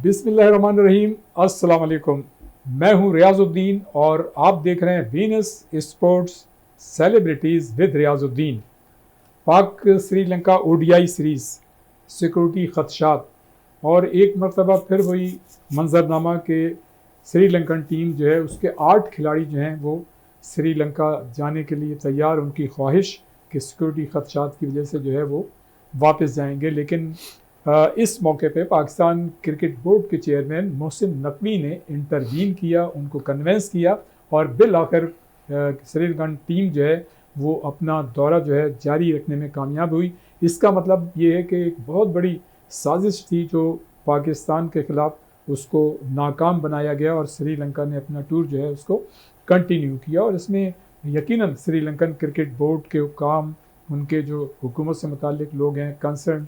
बिस्मिल्लाहिर्रहमानिर्रहीम, अस्सलाम वालेकुम। मैं हूं रियाजुद्दीन और आप देख रहे हैं Venus sports celebrities with Riyazuddin. पाक श्रीलंका ओडीआई सीरीज़, सिक्योरिटी खदशात और एक मरतबा फिर वही मंजरनामा के श्रीलंकन टीम जो है उसके 8 खिलाड़ी जो हैं वो श्रीलंका जाने के लिए तैयार। उनकी ख्वाहिश कि सिक्योरिटी खदशात की वजह से जो है वो वापस जाएंगे, लेकिन इस मौके पे पाकिस्तान क्रिकेट बोर्ड के चेयरमैन मोहसिन नकवी ने इंटरवीन किया, उनको कन्वेंस किया और बिल आखिर श्रीलंकन टीम जो है वो अपना दौरा जो है जारी रखने में कामयाब हुई। इसका मतलब ये है कि एक बहुत बड़ी साजिश थी जो पाकिस्तान के ख़िलाफ़ उसको नाकाम बनाया गया और श्रीलंका ने अपना टूर जो है उसको कंटिन्यू किया। और इसमें यकीनन श्रीलंकन क्रिकेट बोर्ड के हुकाम, उनके जो हुकूमत से मुताल्लिक लोग हैं, कंसर्न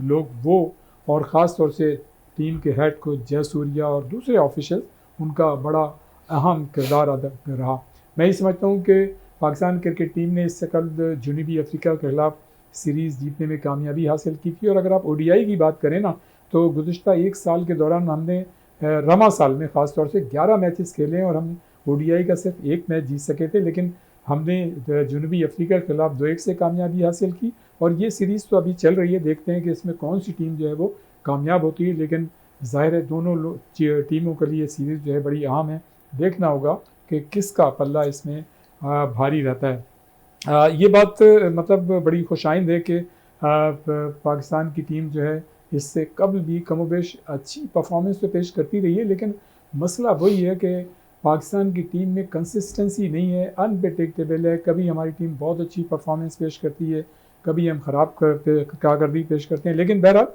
लोग वो, और ख़ास तौर से टीम के हेड कोच जयसूर्या और दूसरे ऑफिशियल, उनका बड़ा अहम किरदार अदा रहा। मैं ये समझता हूँ कि पाकिस्तान क्रिकेट टीम ने इससे कल जुनूबी अफ्रीका के खिलाफ सीरीज़ जीतने में कामयाबी हासिल की थी। और अगर आप ओडीआई की बात करें ना, तो गुज़िश्ता एक साल के दौरान हमने रमा साल में ख़ास तौर से 11 मैचेस खेले और हम ओडीआई का सिर्फ एक मैच जीत सके थे, लेकिन हमने जुनूबी अफ्रीका के खिलाफ 2-1 से कामयाबी हासिल की। और ये सीरीज़ तो अभी चल रही है, देखते हैं कि इसमें कौन सी टीम जो है वो कामयाब होती है। लेकिन ज़ाहिर है दोनों टीमों के लिए सीरीज़ जो है बड़ी अहम है। देखना होगा कि किसका पल्ला इसमें भारी रहता है। ये बात मतलब बड़ी खुशाइंद है कि पाकिस्तान की टीम जो है इससे कबल भी कमोबेश अच्छी परफॉर्मेंस तो पेश करती रही है, लेकिन मसला वही है कि पाकिस्तान की टीम में कंसिस्टेंसी नहीं है, अनप्रेडिक्टेबल है। कभी हमारी टीम बहुत अच्छी परफॉर्मेंस पेश करती है, कभी हम ख़राब कारकर्दगी पेश करते हैं, लेकिन बहरहाल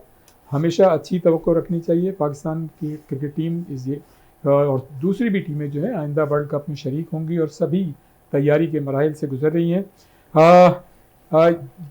हमेशा अच्छी तवक्को रखनी चाहिए। पाकिस्तान की क्रिकेट टीम और दूसरी भी टीमें जो है आइंदा वर्ल्ड कप में शरीक होंगी और सभी तैयारी के मराहिल से गुजर रही हैं।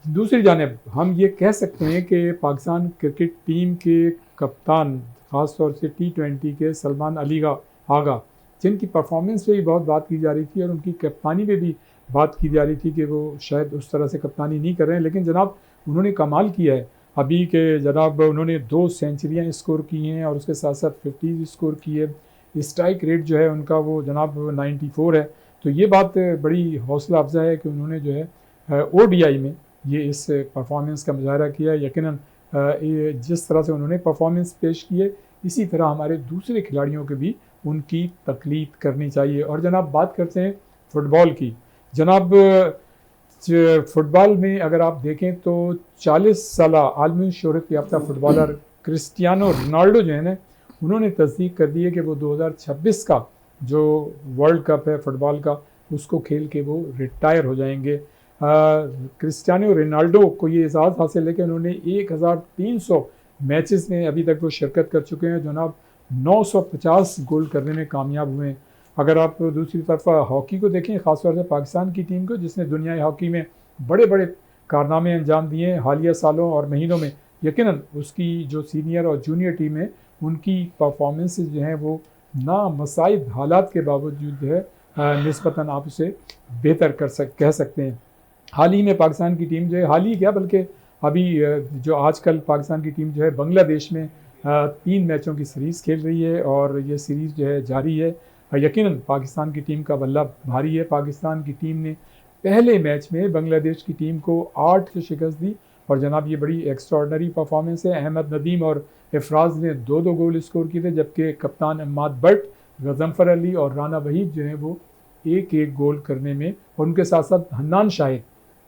दूसरी जानिब हम ये कह सकते हैं कि पाकिस्तान क्रिकेट टीम के कप्तान, ख़ास तौर से T20 के सलमान अली आगा, जिनकी परफॉर्मेंस पे भी बहुत बात की जा रही थी और उनकी कप्तानी पे भी बात की जा रही थी कि वो शायद उस तरह से कप्तानी नहीं कर रहे हैं, लेकिन जनाब उन्होंने कमाल किया है अभी के। जनाब उन्होंने 2 सेंचुरियाँ स्कोर की हैं और उसके साथ साथ 50 स्कोर की है। स्ट्राइक रेट जो है उनका वो जनाब 94 है। तो ये बात बड़ी हौसला अफजा है कि उन्होंने जो है ओडीआई में ये इस परफॉर्मेंस का मुजाहरा किया। यकीनन जिस तरह से उन्होंने परफॉर्मेंस पेश की है, इसी तरह हमारे दूसरे खिलाड़ियों के भी उनकी तकलीद करनी चाहिए। और जनाब बात करते हैं फ़ुटबॉल की। जनाब फ़ुटबॉल में अगर आप देखें तो 40 साला आलमी शोहरत याफ्ता फ़ुटबॉलर क्रिस्टियानो रोनाल्डो जो है ना, उन्होंने तस्दीक कर दी है कि वो 2026 का जो वर्ल्ड कप है फ़ुटबॉल का, उसको खेल के वो रिटायर हो जाएंगे। क्रिस्टियानो रोनाल्डो को ये एजाज़ हासिल है कि उन्होंने 1300 मैचेस में अभी तक वो शिरकत कर चुके हैं। जनाब 950 गोल करने में कामयाब हुए हैं। अगर आप दूसरी तरफ हॉकी को देखें, ख़ासतौर से पाकिस्तान की टीम को, जिसने दुनियाई हॉकी में बड़े बड़े कारनामे अंजाम दिए हैं हालिया सालों और महीनों में, यकीनन उसकी जो सीनियर और जूनियर टीम है उनकी परफॉर्मेंसेस जो हैं वो नामसाइद हालात के बावजूद जो है निस्बतन आप उसे बेहतर कह सकते हैं। हाल ही में पाकिस्तान की टीम जो है, हाल ही क्या बल्कि अभी जो आजकल पाकिस्तान की टीम जो है बांग्लादेश में 3 मैचों की सीरीज़ खेल रही है और ये सीरीज़ जो है जारी है। यकीनन पाकिस्तान की टीम का बल्ला भारी है। पाकिस्तान की टीम ने पहले मैच में बांग्लादेश की टीम को 8 से शिकस्त दी और जनाब ये बड़ी एक्स्ट्राऑर्डिनरी परफॉर्मेंस है। अहमद नदीम और इफराज ने 2-2 गोल स्कोर किए थे, जबकि कप्तान अम्माद बट, गजम्फर अली और राना वहीद जो है वो 1-1 गोल करने में, और उनके साथ साथ हन्नान शाहिद,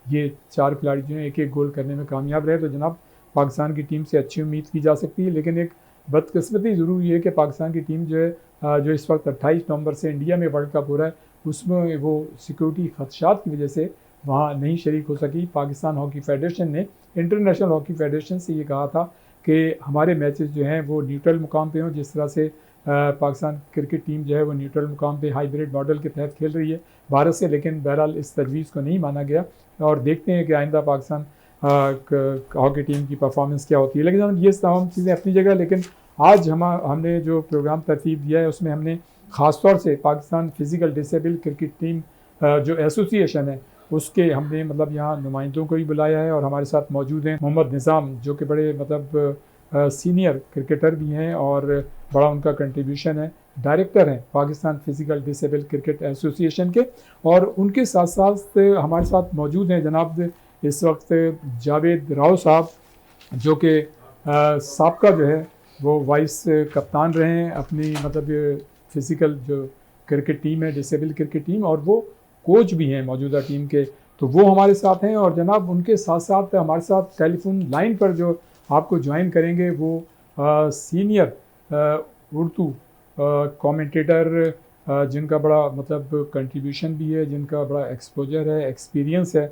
ये 4 खिलाड़ी जो हैं 1-1 गोल करने में कामयाब रहे। तो जनाब पाकिस्तान की टीम से अच्छी उम्मीद की जा सकती है। लेकिन एक बदकिस्मती ज़रूर ये है कि पाकिस्तान की टीम जो है जो इस वक्त 28 नवंबर से इंडिया में वर्ल्ड कप हो रहा है, उसमें वो सिक्योरिटी खदशात की वजह से वहाँ नहीं शरीक हो सकी। पाकिस्तान हॉकी फेडरेशन ने इंटरनेशनल हॉकी फेडरेशन से ये कहा था कि हमारे मैचेस जो हैं वो न्यूट्रल मुकाम पे हों। जिस तरह से पाकिस्तान क्रिकेट टीम जो है वो न्यूट्रल मुकाम पे हाइब्रिड मॉडल के तहत खेल रही है भारत से, लेकिन बहरहाल इस तजवीज़ को नहीं माना गया और देखते हैं कि आइंदा पाकिस्तान हॉकी टीम की परफॉर्मेंस क्या होती है। लेकिन ये तमाम चीज़ें अपनी जगह, लेकिन आज हमने जो प्रोग्राम तरतीब दिया है उसमें हमने ख़ास तौर से Pakistan physical disable cricket team जो एसोसिएशन है उसके हमने मतलब यहाँ नुमाइंदों को ही बुलाया है और हमारे साथ मौजूद हैं मोहम्मद निज़ाम, जो कि बड़े मतलब सीनियर क्रिकेटर भी हैं और बड़ा उनका कंट्रीब्यूशन है, डायरेक्टर हैं Pakistan physical disable cricket association के। और उनके साथ साथ हमारे साथ मौजूद हैं जनाब इस वक्त जावेद राव साहब, जो कि साबका जो है वो वाइस कप्तान रहे हैं अपनी मतलब फिज़िकल जो क्रिकेट टीम है, डिसेबल क्रिकेट टीम, और वो कोच भी हैं मौजूदा टीम के। तो वो हमारे साथ हैं और जनाब उनके साथ साथ हमारे साथ टेलीफोन लाइन पर जो आपको ज्वाइन करेंगे वो सीनियर उर्दू कमेंटेटर, जिनका बड़ा मतलब कंट्रीब्यूशन भी है, जिनका बड़ा एक्सपोजर है, एक्सपीरियंस है,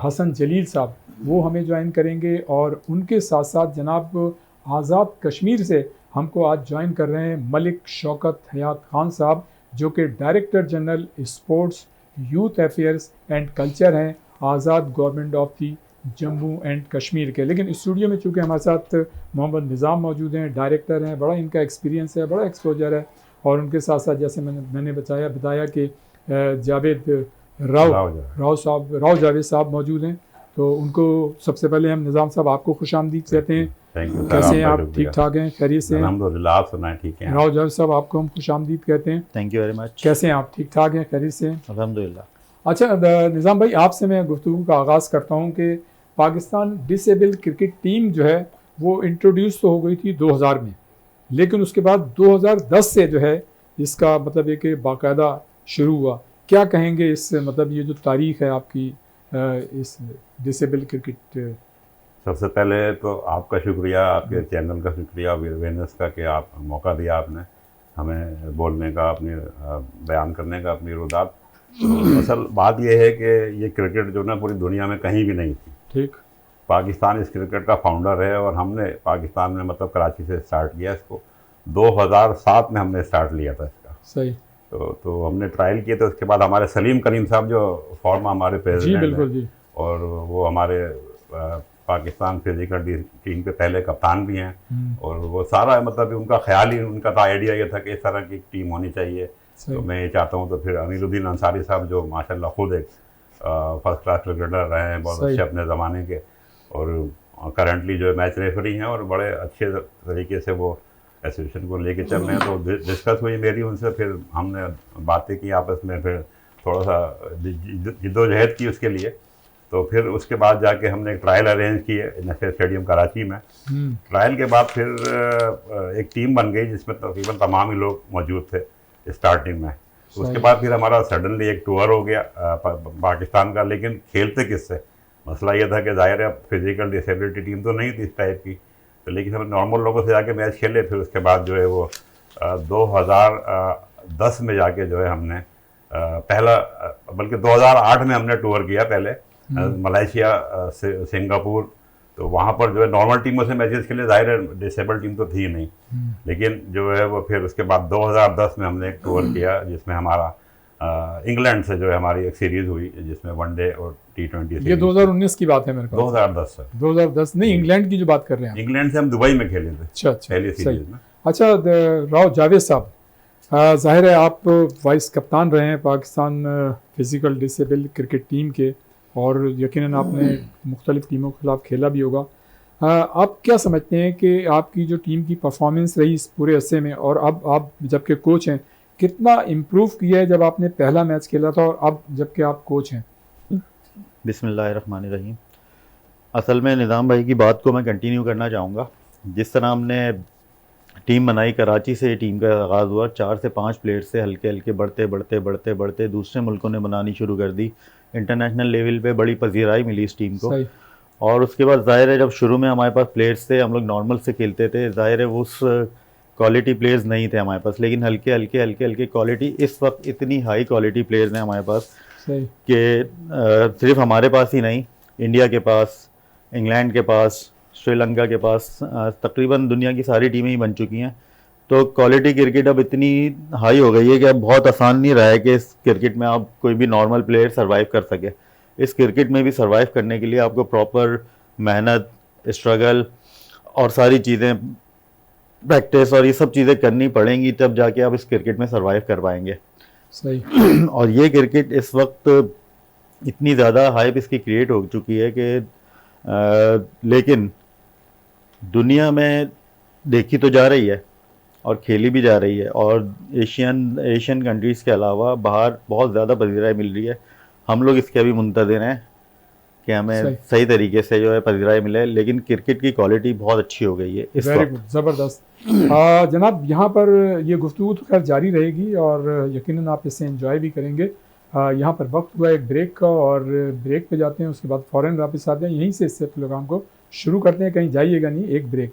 हसन जलील साहब, वो हमें ज्वाइन करेंगे। और उनके साथ साथ जनाब आज़ाद कश्मीर से हमको आज ज्वाइन कर रहे हैं मलिक शौकत हयात खान साहब, जो कि director general sports youth affairs and culture हैं Azad government of the Jammu and Kashmir के। लेकिन स्टूडियो में चूँकि हमारे साथ मोहम्मद निज़ाम मौजूद हैं, डायरेक्टर हैं, बड़ा इनका एक्सपीरियंस है, बड़ा एक्सपोजर है। और उनके साथ साथ जैसे मैंने बताया कि जावेद राव जावेद साहब मौजूद हैं। तो उनको सबसे पहले हम निज़ाम साहब आपको खुशामदीद कहते हैं। कैसे हैं आप? ठीक ठाक हैं? खैरियत से हैं? अल्हम्दुलिल्लाह, आप सुनाएं? ठीक हैं। राव जावेद साहब आपको हम खुशामदीद कहते हैं। Thank you very much. कैसे हैं आप? ठीक ठाक हैं? खैरियत से हैं? अल्हम्दुलिल्लाह। अच्छा निज़ाम भाई, आपसे मैं गुफ्तगू का आगाज़ करता हूँ कि पाकिस्तान डिसेबल क्रिकेट टीम जो है वो इंट्रोड्यूस तो हो गई थी 2000 में, लेकिन उसके बाद 2010 से जो है इसका मतलब ये कि बाकायदा शुरू हुआ। क्या कहेंगे इस मतलब ये जो तारीख़ है आपकी इस डिसेबल क्रिकेट? सबसे पहले तो आपका शुक्रिया, आपके चैनल का शुक्रिया, अवेयरनेस का, कि आप मौका दिया आपने हमें बोलने का, अपने बयान करने का, अपनी रुदात। तो असल बात यह है कि ये क्रिकेट जो ना पूरी दुनिया में कहीं भी नहीं थी। ठीक। पाकिस्तान इस क्रिकेट का फाउंडर है और हमने पाकिस्तान में मतलब कराची से स्टार्ट किया इसको। 2007 में हमने स्टार्ट लिया था इसका। सही। तो हमने ट्रायल किए थे। उसके बाद हमारे सलीम करीम साहब जो फॉर्मर हमारे प्रेसिडेंट जी बिल्कुल जी, और वो हमारे पाकिस्तान फिजिकल टीम के पहले कप्तान भी हैं। और वो सारा मतलब उनका ख्याल ही, उनका था आइडिया ये था कि इस तरह की टीम होनी चाहिए। तो मैं ये चाहता हूँ। तो फिर अमीरुद्दीन अंसारी साहब जो माशाल्लाह खुद एक फर्स्ट क्लास क्रिकेटर रहे हैं, बहुत अच्छे अपने ज़माने के, और करंटली जो मैच रेफरी हैं और बड़े अच्छे तरीके से वो एसोसिएशन को लेके चल रहे हैं। तो डिस्कस हुई मेरी उनसे, फिर हमने बातें की आपस में, फिर थोड़ा सा जिद्दोजहद की उसके लिए। तो फिर उसके बाद जाके हमने एक ट्रायल अरेंज किए नेशनल स्टेडियम कराची में। ट्रायल के बाद फिर एक टीम बन गई जिसमें तकरीबन तमाम ही लोग मौजूद थे स्टार्टिंग में। तो उसके बाद फिर हमारा सडनली एक टूर हो गया पाकिस्तान का। लेकिन खेलते किससे? मसला ये था कि ज़ाहिर है फिजिकल डिसेबिलिटी टीम तो नहीं थी इस टाइप की। तो लेकिन हम नॉर्मल लोगों से जाके मैच खेले। फिर उसके बाद जो है वो 2010 में जाके जो है हमने पहला, बल्कि 2008 में हमने टूर किया पहले मलेशिया से सिंगापुर। तो वहाँ पर जो है नॉर्मल टीमों से मैचेस खेले, ज़ाहिर है डिसेबल टीम तो थी नहीं। लेकिन जो है वो फिर उसके बाद 2010 में हमने एक टूर किया जिसमें हमारा इंग्लैंड से जो है हमारी एक सीरीज़ हुई जिसमें वनडे और T20। ये 2019 की बात है मेरे पास। 2010 से 2010 नहीं, इंग्लैंड की जो बात कर रहे हैं। इंग्लैंड से हम दुबई में खेले थे। अच्छा पहली सीरीज में। अच्छा राव जावेद साहब, ज़ाहिर है आप वाइस कप्तान रहे हैं Pakistan physical disable cricket team के, और यकीनन आपने मुख्तलिफ़ टीमों के खिलाफ खेला भी होगा। आप क्या समझते हैं कि आपकी जो टीम की परफॉर्मेंस रही इस पूरे अरसे में, और अब आप जबकि कोच हैं, कितना इम्प्रूव किया है जब आपने पहला मैच खेला था और अब जबकि आप कोच हैं? बिस्मिल्लाहिर्रहमानिर्रहीम। असल में निज़ाम भाई की बात को मैं कंटिन्यू करना चाहूँगा। जिस तरह हमने टीम बनाई, कराची से टीम का आगाज़ हुआ, 4 से 5 प्लेयर्स से हल्के हल्के बढ़ते दूसरे मुल्कों ने बनानी शुरू कर दी। इंटरनेशनल लेवल पे बड़ी पजीराई मिली इस टीम को। और उसके बाद ज़ाहिर है जब शुरू में हमारे पास प्लेयर्स थे, हम लोग नॉर्मल से खेलते थे, ज़ाहिर है उस क्वालिटी प्लेयर्स नहीं थे हमारे पास। लेकिन हल्के हल्के क्वालिटी, इस वक्त इतनी हाई क्वालिटी प्लेयर्स हैं हमारे पास कि सिर्फ हमारे पास ही नहीं, इंडिया के पास, इंग्लैंड के पास, श्रीलंका के पास, तकरीबन दुनिया की सारी टीमें ही बन चुकी हैं। तो क्वालिटी क्रिकेट अब इतनी हाई हो गई है कि अब बहुत आसान नहीं रहा है कि इस क्रिकेट में आप कोई भी नॉर्मल प्लेयर सर्वाइव कर सके। इस क्रिकेट में भी सर्वाइव करने के लिए आपको प्रॉपर मेहनत, स्ट्रगल और सारी चीज़ें, प्रैक्टिस और ये सब चीज़ें करनी पड़ेंगी, तब जाके आप इस क्रिकेट में सर्वाइव कर पाएंगे। सही। और ये क्रिकेट इस वक्त इतनी ज़्यादा हाइप इसकी क्रिएट हो चुकी है कि लेकिन दुनिया में देखी तो जा रही है और खेली भी जा रही है, और एशियन कंट्रीज़ के अलावा बाहर बहुत ज़्यादा पजीराई मिल रही है। हम लोग इसके अभी मुंतज़िर हैं कि हमें सही तरीके से जो है पजीराई मिले, लेकिन क्रिकेट की क्वालिटी बहुत अच्छी हो गई है इस वेरी वक्त। गुड, ज़बरदस्त। जनाब, यहाँ पर ये गुफ्तगू तो खैर जारी रहेगी और यकीनन आप इससे एंजॉय भी करेंगे। यहाँ पर वक्त हुआ एक ब्रेक का, और ब्रेक पे जाते हैं, उसके बाद फ़ौरन वापस आते हैं। यहीं से इस प्रोग्राम को शुरू करते हैं, कहीं जाइएगा नहीं, एक ब्रेक।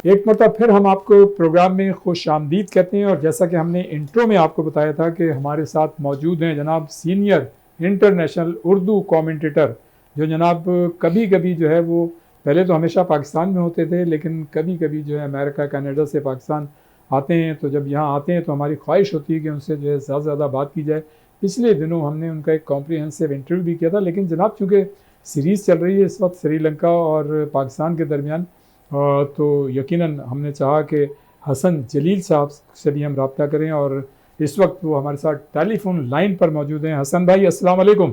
एक मरतबा फिर हम आपको प्रोग्राम में खुश आमदीद कहते हैं। और जैसा कि हमने इंट्रो में आपको बताया था कि हमारे साथ मौजूद हैं जनाब सीनियर इंटरनेशनल उर्दू कमेंटेटर, जो जनाब कभी कभी जो है वो पहले तो हमेशा पाकिस्तान में होते थे, लेकिन कभी कभी जो है अमेरिका कनाडा से पाकिस्तान आते हैं। तो जब यहाँ आते हैं तो हमारी ख्वाहिश होती है कि उनसे जो है ज़्यादा से ज़्यादा बात की जाए। पिछले दिनों हमने उनका एक कॉम्प्रिहेंसिव इंटरव्यू भी किया था, लेकिन जनाब चूँकि सीरीज़ चल रही है इस वक्त श्रीलंका और पाकिस्तान के दरमियान, तो यकीनन हमने चाहा कि हसन जलील साहब से भी हम रब्ता करें, और इस वक्त वो हमारे साथ टेलीफोन लाइन पर मौजूद हैं। हसन भाई, अस्सलाम वालेकुम।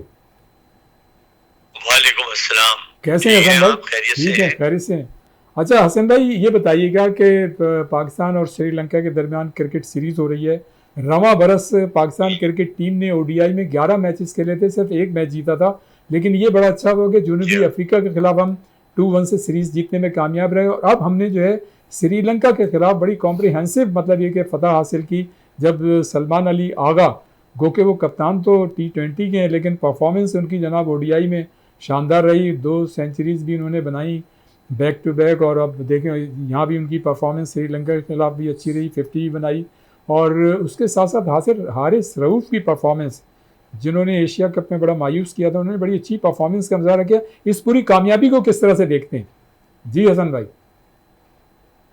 वालेकुम अस्सलाम। कैसे हैं हसन भाई? ठीक है, खैरियत से हैं। अच्छा हसन भाई, ये बताइएगा कि पाकिस्तान और श्रीलंका के दरमियान क्रिकेट सीरीज़ हो रही है। रवां बरस पाकिस्तान क्रिकेट टीम ने ओडीआई में 11 मैचेस खेले थे, सिर्फ एक मैच जीता था, लेकिन ये बड़ा अच्छा हुआ कि जनूबी अफ्रीका के खिलाफ हम 2-1 से सीरीज़ जीतने में कामयाब रहे। और अब हमने जो है श्रीलंका के खिलाफ बड़ी कॉम्प्रिहेंसिव मतलब ये कि फ़तह हासिल की, जब सलमान अली आगा, गो के वो कप्तान तो T20 के हैं, लेकिन परफॉर्मेंस उनकी जनाब ओडीआई में शानदार रही। 2 सेंचुरीज़ भी उन्होंने बनाई बैक टू बैक, और अब देखें यहाँ भी उनकी परफॉर्मेंस श्रीलंका के खिलाफ भी अच्छी रही, 50 भी बनाई। और उसके साथ साथ हारिस रऊफ़ की परफॉर्मेंस, जिन्होंने एशिया कप में बड़ा मायूस किया था, उन्होंने बड़ी अच्छी परफॉर्मेंस का मुजाहरा किया। इस पूरी कामयाबी को किस तरह से देखते हैं? जी हसन भाई।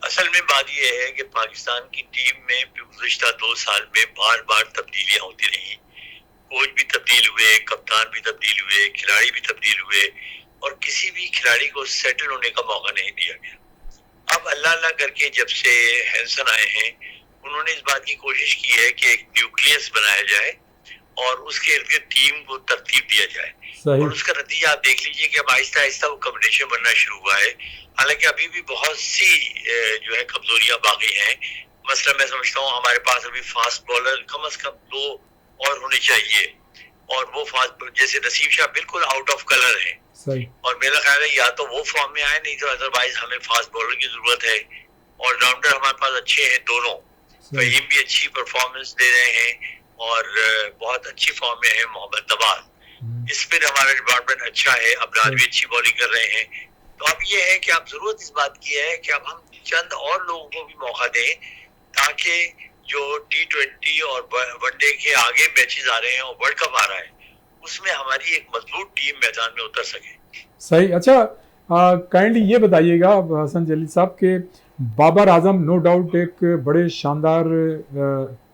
असल में बात यह है कि पाकिस्तान की टीम में गुज़िश्ता 2 साल में बार बार तब्दीलियां होती रही। कोच भी तब्दील हुए, कप्तान भी तब्दील हुए, खिलाड़ी भी तब्दील हुए, और किसी भी खिलाड़ी को सेटल होने का मौका नहीं दिया गया। अब अल्लाह अल्लाह करके जब से हैंसन आए हैं, उन्होंने इस बात की कोशिश की है कि एक न्यूक्लियस बनाया जाए और उसके इर्द गिर्द टीम को तरतीब दिया जाए। और उसका नतीजा आप देख लीजिए कि अब आहिस्ता आहिस्ता वो कॉम्बिनेशन बनना शुरू हुआ है। हालांकि अभी भी बहुत सी जो है कमजोरियां बाकी हैं। मसला मैं समझता हूँ हमारे पास अभी फास्ट बॉलर कम से कम 2 और होने चाहिए, और वो फास्ट जैसे नसीम शाह बिल्कुल आउट ऑफ कलर है, और मेरा ख्याल है या तो वो फॉर्म में आए, नहीं तो अदरवाइज हमें फास्ट बॉलर की जरूरत है। ऑलराउंडर हमारे पास अच्छे हैं दोनों, फहीम भी अच्छी परफॉर्मेंस दे रहे हैं और बहुत अच्छी फॉर्म में है मोहम्मद नवाज। स्पिन हमारा डिपार्टमेंट अच्छा है, अबरार भी अच्छी बॉलिंग कर रहे हैं। तो अब ये है कि अब जरूरत इस बात की है कि अब हम चंद और लोगों को भी मौका दें, ताकि जो T20 और वनडे के आगे मैचेस आ रहे हैं और वर्ल्ड कप आ रहा है, उसमें हमारी एक मजबूत टीम मैदान में उतर सके। सही। अच्छा, काइंडली ये बताइएगा हसन जलील साहब के बाबर आजम नो डाउट एक बड़े शानदार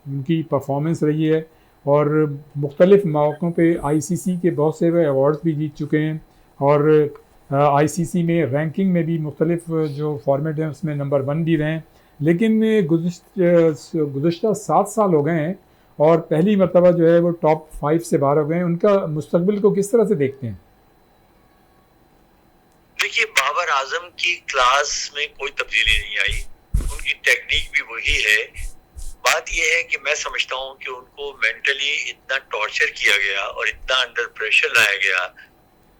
उनकी परफॉर्मेंस रही है, और मुख्तलिफ मौक़ों पे ICC के बहुत से अवार्ड्स भी जीत चुके हैं, और ICC में रैंकिंग में भी मुख्तलिफ जो फॉर्मेट हैं उसमें नंबर 1 भी रहे हैं। लेकिन गुज़िश्ता 7 साल हो गए हैं और पहली मरतबा जो है वो टॉप 5 से बाहर हो गए हैं। उनका मुस्तकबिल को किस तरह से देखते हैं? देखिए, बाबर आजम की क्लास में कोई तब्दीली नहीं आई, उनकी टेक्निक भी वही है। बात यह है कि मैं समझता हूं कि उनको मेंटली इतना टॉर्चर किया गया और इतना अंडर प्रेशर लाया गया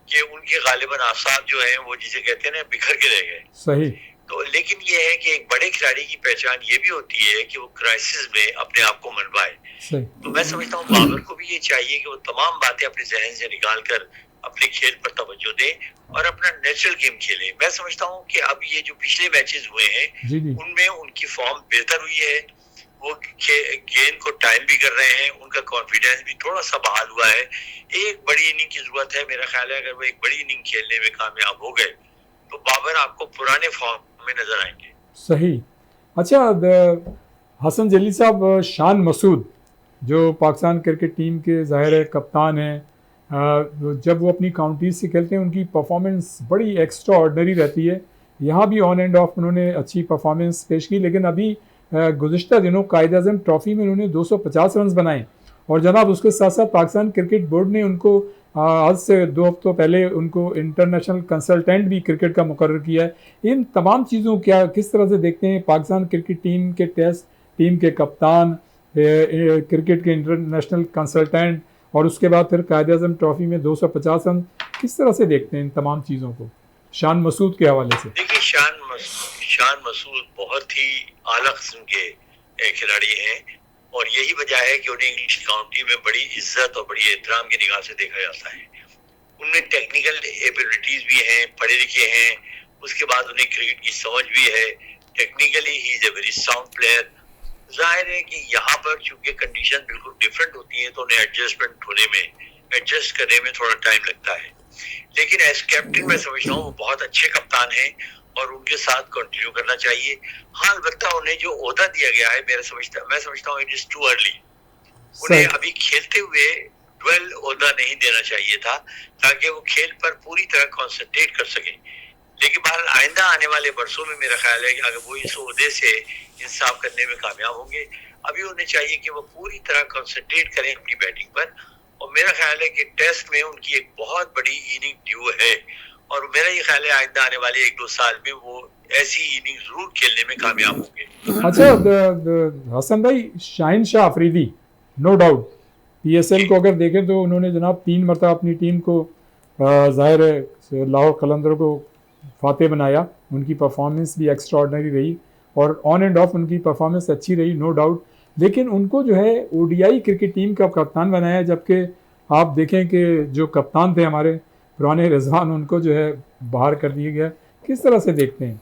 कि उनके गालिबन आसाब जो हैं वो जिसे कहते हैं ना बिखर के रह गए। सही। तो लेकिन ये है कि एक बड़े खिलाड़ी की पहचान ये भी होती है कि वो क्राइसिस में अपने आप को मनवाए। तो मैं समझता हूँ बाबर को भी ये चाहिए कि वो तमाम बातें अपने जहन से निकाल कर अपने खेल पर तवज्जो दे और अपना नेचुरल गेम खेले। मैं समझता हूँ कि अब ये जो पिछले मैचेस हुए हैं उनमें उनकी फॉर्म बेहतर हुई है, वो गेंद को टाइम भी कर रहे हैं, उनका कॉन्फिडेंस भी थोड़ा सा बहाल हुआ है। एक बड़ी इनिंग की जरूरत है, मेरा ख्याल है अगर वो एक बड़ी इनिंग खेलने में कामयाब हो गए तो बाबर आपको पुराने फॉर्म में नजर आएंगे। सही। अच्छा, हसन जलील साहब, शान मसूद जो पाकिस्तान क्रिकेट टीम के ज़ाहिर है कप्तान हैं, जब वो अपनी काउंटीज से खेलते हैं उनकी परफॉर्मेंस बड़ी एक्स्ट्रा ऑर्डनरी रहती है। यहाँ भी ऑन एंड ऑफ उन्होंने अच्छी परफॉर्मेंस पेश की, लेकिन अभी गुज़िश्ता दिनों कायद-ए-आज़म ट्रॉफ़ी में उन्होंने 250 रन बनाए और जनाब उसके साथ साथ पाकिस्तान क्रिकेट बोर्ड ने उनको आज से 2 हफ्तों पहले उनको इंटरनेशनल कंसल्टेंट भी क्रिकेट का मुकर्रर किया है। इन तमाम चीज़ों क्या किस तरह से देखते हैं पाकिस्तान क्रिकेट टीम के टेस्ट टीम के कप्तान, क्रिकेट के इंटरनेशनल कंसल्टेंट और उसके बाद फिर कायद-ए-आज़म ट्रॉफ़ी में 250 रन, किस तरह से देखते हैं इन तमाम चीज़ों को शान मसूद के हवाले से? देखिए, शान मसूद बहुत ही आला किस्म के खिलाड़ी हैं और यही वजह है कि उन्हें इंग्लिश काउंटी में बड़ी इज्जत और बड़ी एहतराम की निगाह से देखा जाता है। उनमें टेक्निकल एबिलिटीज भी हैं, पढ़े लिखे हैं, उसके बाद उन्हें क्रिकेट की समझ भी है, technically he is a very sound player. जाहिर है कि यहाँ पर चूंकि कंडीशन बिल्कुल डिफरेंट होती है तो उन्हें एडजस्ट करने में थोड़ा टाइम लगता है, लेकिन एज कैप्टन मैं समझता हूँ वो बहुत अच्छे कप्तान हैं और उनके साथ कंटिन्यू करना चाहिए। हाँ, अलबत्ता उन्हें जो ओहदा दिया गया है मैं समझता हूँ इट इज टू अर्ली। उन्हें अभी खेलते हुए ड्वेल ओहदा नहीं देना चाहिए था ताकि वो खेल पर पूरी तरह कंसंट्रेट कर सके, लेकिन आइंदा आने वाले वर्षों में मेरा ख्याल है कि अगर वो इस ओहदे से इंसाफ करने में कामयाब होंगे, अभी उन्हें चाहिए कि वो पूरी तरह कंसंट्रेट करें अपनी बैटिंग पर। और मेरा ख्याल है कि टेस्ट में उनकी एक बहुत बड़ी इनिंग ड्यू है और मेरा ये ख्याल है आइंदा आने वाले 1-2 साल में वो ऐसी इनिंग जरूर खेलने में कामयाब होंगे। अच्छा हसन भाई, Shaheen Shah Afridi no doubt PSL को अगर देखें तो उन्होंने जनाब 3 मरतबा अपनी टीम को ज़ाहिर है लाहौर कलंदरों को फातेह बनाया। उनकी परफॉर्मेंस भी एक्स्ट्रा ऑर्डिनरी रही और ऑन एंड ऑफ उनकी परफॉर्मेंस अच्छी रही, नो डाउट, लेकिन उनको जो है ODI क्रिकेट टीम का कप्तान बनाया, जबकि आप देखें कि जो कप्तान थे हमारे पुराने रिजवान, उनको जो है बाहर कर दिया गया। किस तरह से देखते हैं?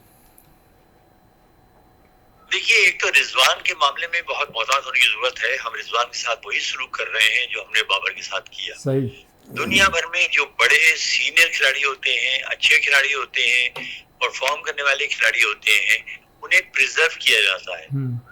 देखिए, एक तो रिजवान के मामले में बहुत मोहतात होने की जरूरत है। हम रिजवान के साथ वही सलूक कर रहे हैं जो हमने बाबर के साथ किया। सही। दुनिया भर में जो बड़े सीनियर खिलाड़ी होते हैं, अच्छे खिलाड़ी होते हैं, परफॉर्म करने वाले खिलाड़ी होते हैं, उन्हें प्रिजर्व किया जाता है,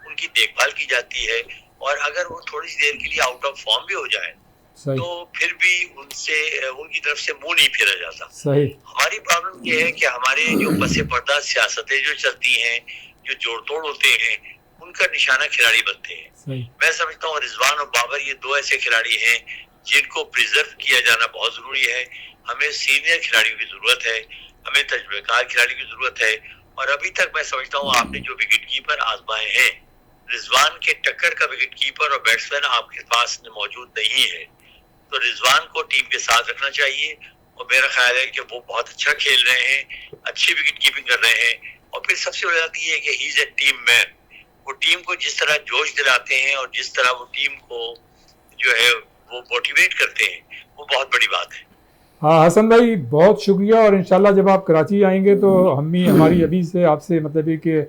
उनकी देखभाल की जाती है और अगर वो थोड़ी सी देर के लिए आउट ऑफ फॉर्म भी हो जाए तो फिर भी उनकी तरफ से मुंह नहीं फेरा जाता। सही। हमारी प्रॉब्लम ये है कि हमारे जो पसे पर्दा सियासतें जो चलती हैं, जो जोड़ तोड़ होते हैं, उनका निशाना खिलाड़ी बनते हैं। मैं समझता हूँ रिजवान और बाबर ये 2 ऐसे खिलाड़ी हैं जिनको प्रिजर्व किया जाना बहुत जरूरी है। हमें सीनियर खिलाड़ियों की जरूरत है, हमें तजुर्बेकार खिलाड़ी की जरूरत है और अभी तक मैं समझता हूँ आपने जो विकेट कीपर आजमाए हैं, रिजवान के टक्कर का विकेट कीपर और बैट्समैन आपके पास मौजूद नहीं है, तो रिजवान को टीम के साथ रखना चाहिए और मेरा ख्याल है कि वो बहुत अच्छा खेल रहे हैं, अच्छी विकेट कीपिंग कर रहे हैं और फिर सबसे बड़ी बात ये है कि he is a team man. वो टीम को जिस तरह जोश दिलाते हैं और जिस तरह वो टीम को जो है वो मोटिवेट करते हैं, वो बहुत बड़ी बात है। हाँ हसन भाई, बहुत शुक्रिया और इंशाल्लाह जब आप कराची आएंगे तो हमारी अभी से आपसे मतलब है कि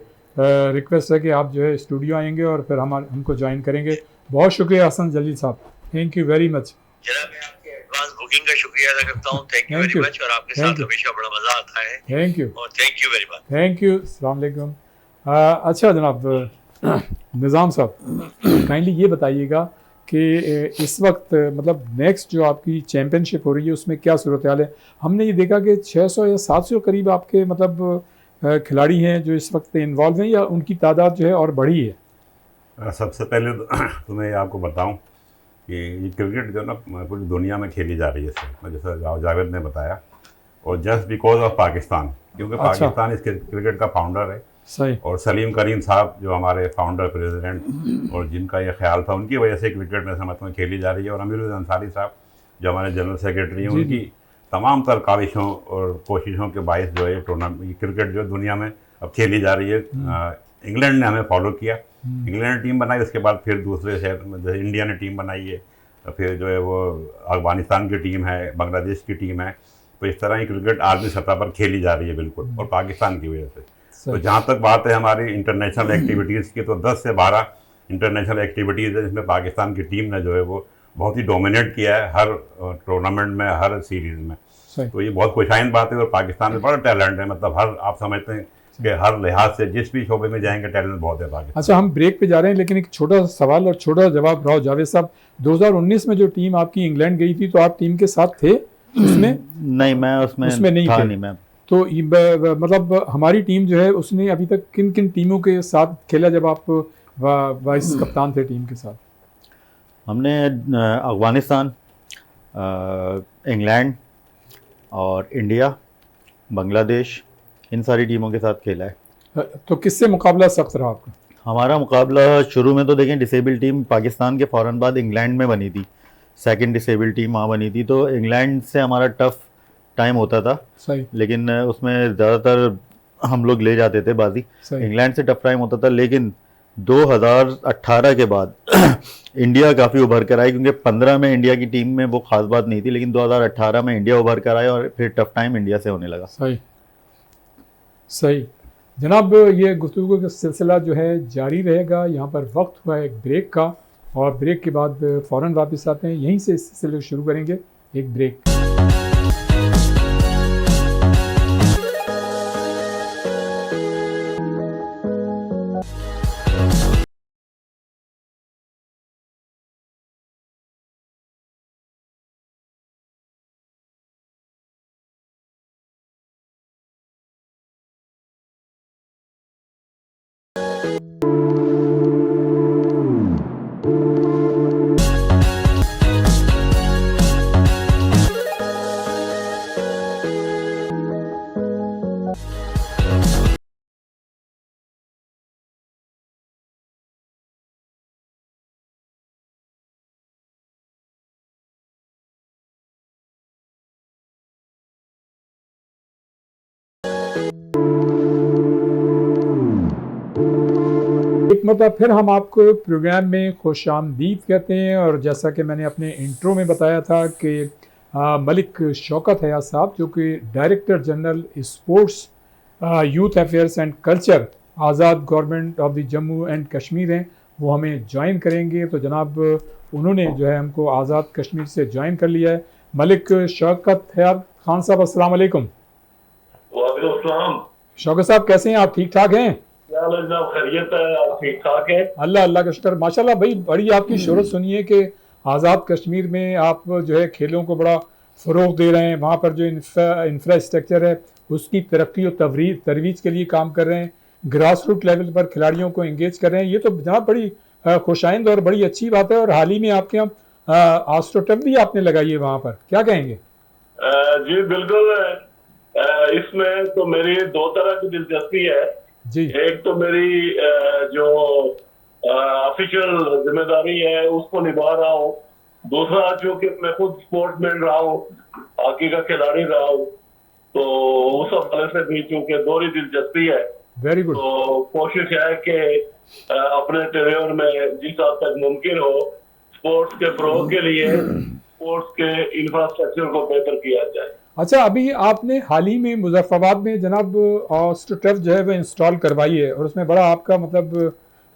रिक्वेस्ट है कि आप जो है स्टूडियो आएंगे और फिर हमको ज्वाइन करेंगे। बहुत शुक्रिया हसन जलील साहब, थैंक यू वेरी मच। जनाब, मैं आपके एडवांस बुकिंग का शुक्रिया अदा करता हूँ। थैंक यू वेरी मच और आपके साथ हमेशा बड़ा मजा आता है। थैंक यू और thank you very much. Thank you. अस्सलाम वालेकुम। अच्छा जनाब निज़ाम साहब, काइंडली ये बताइएगा कि इस वक्त मतलब नेक्स्ट जो आपकी चैम्पियनशिप हो रही है उसमें क्या सूरत हाल है? हमने ये देखा कि 600 या 700 करीब आपके मतलब खिलाड़ी हैं जो इस वक्त इन्वॉल्व हैं या उनकी तादाद जो है और बढ़ी है? सबसे पहले तो मैं आपको बताऊं कि ये क्रिकेट जो ना पूरी दुनिया में खेली जा रही है इससे, जैसा जावेद ने बताया, और जस्ट बिकॉज ऑफ पाकिस्तान, क्योंकि पाकिस्तान इस क्रिकेट का फाउंडर है। सही। और सलीम करीम साहब जो हमारे फाउंडर प्रेसिडेंट और जिनका ये ख्याल था, उनकी वजह से क्रिकेट में समझ में खेली जा रही है। और अमीरुल अंसारी साहब जो हमारे जनरल सेक्रेटरी हैं, उनकी तमाम तर काविशों और कोशिशों के बायस जो है टूर्नामेंट क्रिकेट जो दुनिया में अब खेली जा रही है। इंग्लैंड ने हमें फॉलो किया, इंग्लैंड ने टीम बनाई, उसके बाद फिर दूसरे शहर में जैसे इंडिया ने टीम बनाई है, फिर जो है वो अफगानिस्तान की टीम है, बांग्लादेश की टीम है। तो इस तरह की क्रिकेट आलमी सतह पर खेली जा रही है बिल्कुल, और पाकिस्तान की वजह से। तो जहाँ तक बात है हमारी इंटरनेशनल एक्टिविटीज़ की, तो 10 से 12 इंटरनेशनल एक्टिविटीज़ है जिसमें पाकिस्तान की टीम ने जो है वो बहुत ही डोमिनेट किया है हर टूर्नामेंट में, हर सीरीज़ में। तो ये बहुत खुशाइन बात है, और पाकिस्तान में बड़ा टैलेंट है, मतलब हर, आप समझते हैं कि हर लिहाज से जिस भी शोबे में जाएंगे टैलेंट बहुत है पाकिस्तान। अच्छा, हम ब्रेक पे जा रहे हैं, लेकिन एक छोटा सा सवाल और छोटा जवाब। राव जावेद साहब, 2019 में जो टीम आपकी इंग्लैंड गई थी, तो आप टीम के साथ थे उसमें? नहीं, मैं उसमें नहीं था, नहीं मैं। तो मतलब हमारी टीम जो है उसने अभी तक किन किन टीमों के साथ खेला जब आप वाइस कप्तान थे टीम के साथ? हमने अफगानिस्तान, इंग्लैंड और इंडिया, बांग्लादेश, इन सारी टीमों के साथ खेला है। तो किससे मुकाबला सख्त रहा आपका? हमारा मुकाबला शुरू में तो देखें, डिसेबल टीम पाकिस्तान के फ़ौरन बाद इंग्लैंड में बनी थी, सेकंड डिसेबल टीम वहाँ बनी थी, तो इंग्लैंड से हमारा टफ टाइम होता था। सही। लेकिन उसमें ज़्यादातर हम लोग ले जाते थे बाजी। इंग्लैंड से टफ टाइम होता था, लेकिन 2018 के बाद इंडिया काफ़ी उभर कर आई, क्योंकि 15 में इंडिया की टीम में वो खास बात नहीं थी, लेकिन 2018 में इंडिया उभर कर आया और फिर टफ टाइम इंडिया से होने लगा। सही सही जनाब, ये गुफ्तगू का सिलसिला जो है जारी रहेगा। यहाँ पर वक्त हुआ है एक ब्रेक का, और ब्रेक के बाद फ़ौरन वापस आते हैं, यहीं से इस सिलसिले को शुरू करेंगे। एक ब्रेक। एक मतलब फिर हम आपको प्रोग्राम में खुश आमदीद कहते हैं। और जैसा कि मैंने अपने इंट्रो में बताया था कि मलिक शौकत हयात साहब, जो कि director general sports, youth affairs and culture, Azad government of the Jammu and Kashmir हैं, वो हमें ज्वाइन करेंगे। तो जनाब उन्होंने जो है हमको आज़ाद कश्मीर से ज्वाइन कर लिया है। मलिक शौकत हयात खान साहब, अस्सलाम वालेकुम। शौकत साहब कैसे हैं आप? ठीक ठाक हैं? खैरियत है, आप ठीक ठाक है? अल्लाह का शुक्र, माशाल्लाह भाई। बड़ी आपकी शोहरत सुनी है कि आज़ाद कश्मीर में आप जो है खेलों को बड़ा फ़रोग़ दे रहे हैं, वहाँ पर जो इंफ्रास्ट्रक्चर है उसकी तरक्की और तरवीज के लिए काम कर रहे हैं, ग्रास रूट लेवल पर खिलाड़ियों को इंगेज कर रहे हैं। ये तो जनाब बड़ी खुशाइंद और बड़ी अच्छी बात है। और हाल ही में आपके यहाँ आस्ट्रोटर्फ भी आपने लगाई है वहाँ पर, क्या कहेंगे? जी बिल्कुल, इसमें तो मेरी दो तरह की दिलचस्पी है जी। एक तो मेरी जो ऑफिशियल जिम्मेदारी है उसको निभा रहा हूँ, दूसरा जो कि मैं खुद स्पोर्ट्समैन रहा हूँ, हॉकी का खिलाड़ी रहा हूँ, तो उस हवाले से भी चूंकि दोहरी दिलचस्पी है। Very good. तो कोशिश है कि अपने टेन्योर में जिस हद तक मुमकिन हो स्पोर्ट्स के फ़रोग़ के लिए स्पोर्ट्स के इंफ्रास्ट्रक्चर को बेहतर किया जाए। अच्छा, अभी आपने हाल ही में मुजफ्फराबाद में जनाब ऑस्ट्रोटर्फ जो है वो इंस्टॉल करवाई है, और उसमें बड़ा आपका मतलब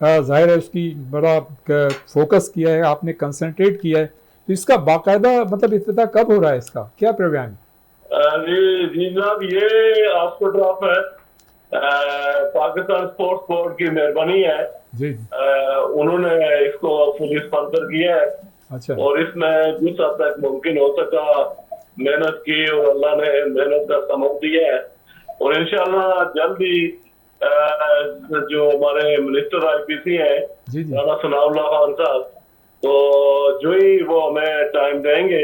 जाहिर है उसकी बड़ा फोकस किया है आपने, कंसंट्रेट किया है। तो इसका बाकायदा मतलब इफ्तिताह कब हो रहा है, इसका क्या प्रोग्राम? जी जनाब, ये ऑस्ट्रोटर्फ है पाकिस्तान स्पोर्ट्स बोर्ड की मेहरबानी है जी। उन्होंने इसको फुली स्पॉन्सर किया है। अच्छा। और इसमें जिस हद तक मुमकिन हो सका मेहनत की, और अल्लाह ने मेहनत का सबक दिया है। और इंशाल्लाह जल्द ही जो हमारे मिनिस्टर IPC है राणा सनाउल्लाह खान साहब, तो जो ही वो हमें टाइम देंगे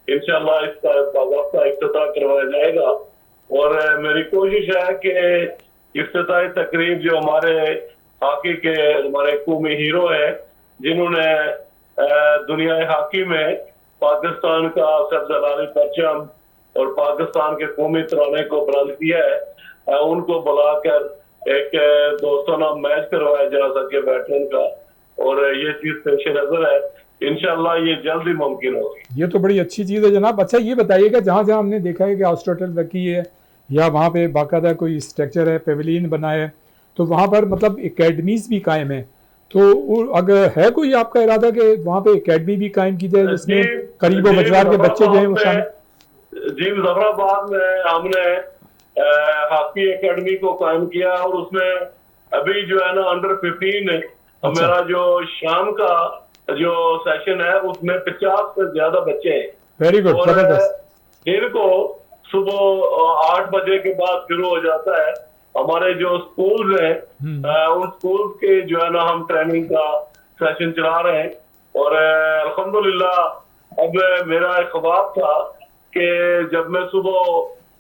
इंशाल्लाह इसका बाकायदा इफ्तिताह करवाया जाएगा। और मेरी कोशिश है कि इफ्तिताही तकरीब जो हमारे हॉकी के हमारे कौमी हीरो है जिन्होंने दुनिया हॉकी में पाकिस्तान का सरजलाली परचम और पाकिस्तान के कौमी तराने को बुलंद किया है, उनको बुलाकर एक दोस्ताना मैच करवाया जा सके वेटरन का, और ये चीज पेश नजर है। इंशाल्लाह ये जल्द ही मुमकिन होगी। ये तो बड़ी अच्छी चीज़ है जनाब। अच्छा ये बताइएगा, जहाँ जहाँ हमने देखा है कि हॉस्पिटल रखी है या वहाँ पे बाकायदा कोई स्ट्रक्चर है, पेविलियन बना है, तो वहाँ पर मतलब एकेडमीज भी कायम है, तो अगर है कोई आपका इरादा कि वहाँ पे एकेडमी भी कायम की जाए जिसमें करीबो मजदार के बच्चे जो हैं वो शामिल। जी मुजफ्फराबाद में हमने हॉकी एकेडमी को कायम किया, और उसमें अभी जो है ना अंडर 15 मेरा जो शाम का जो सेशन है उसमें 50 से ज्यादा बच्चे हैं। वेरी गुड, जबरदस्त। दिन को सुबह 8 बजे के बाद शुरू हो जाता है। हमारे जो स्कूल्स हैं उन स्कूल्स के जो है ना हम ट्रेनिंग का सेशन चला रहे हैं, और अल्हम्दुलिल्लाह अब मेरा एक ख्वाब था कि जब मैं सुबह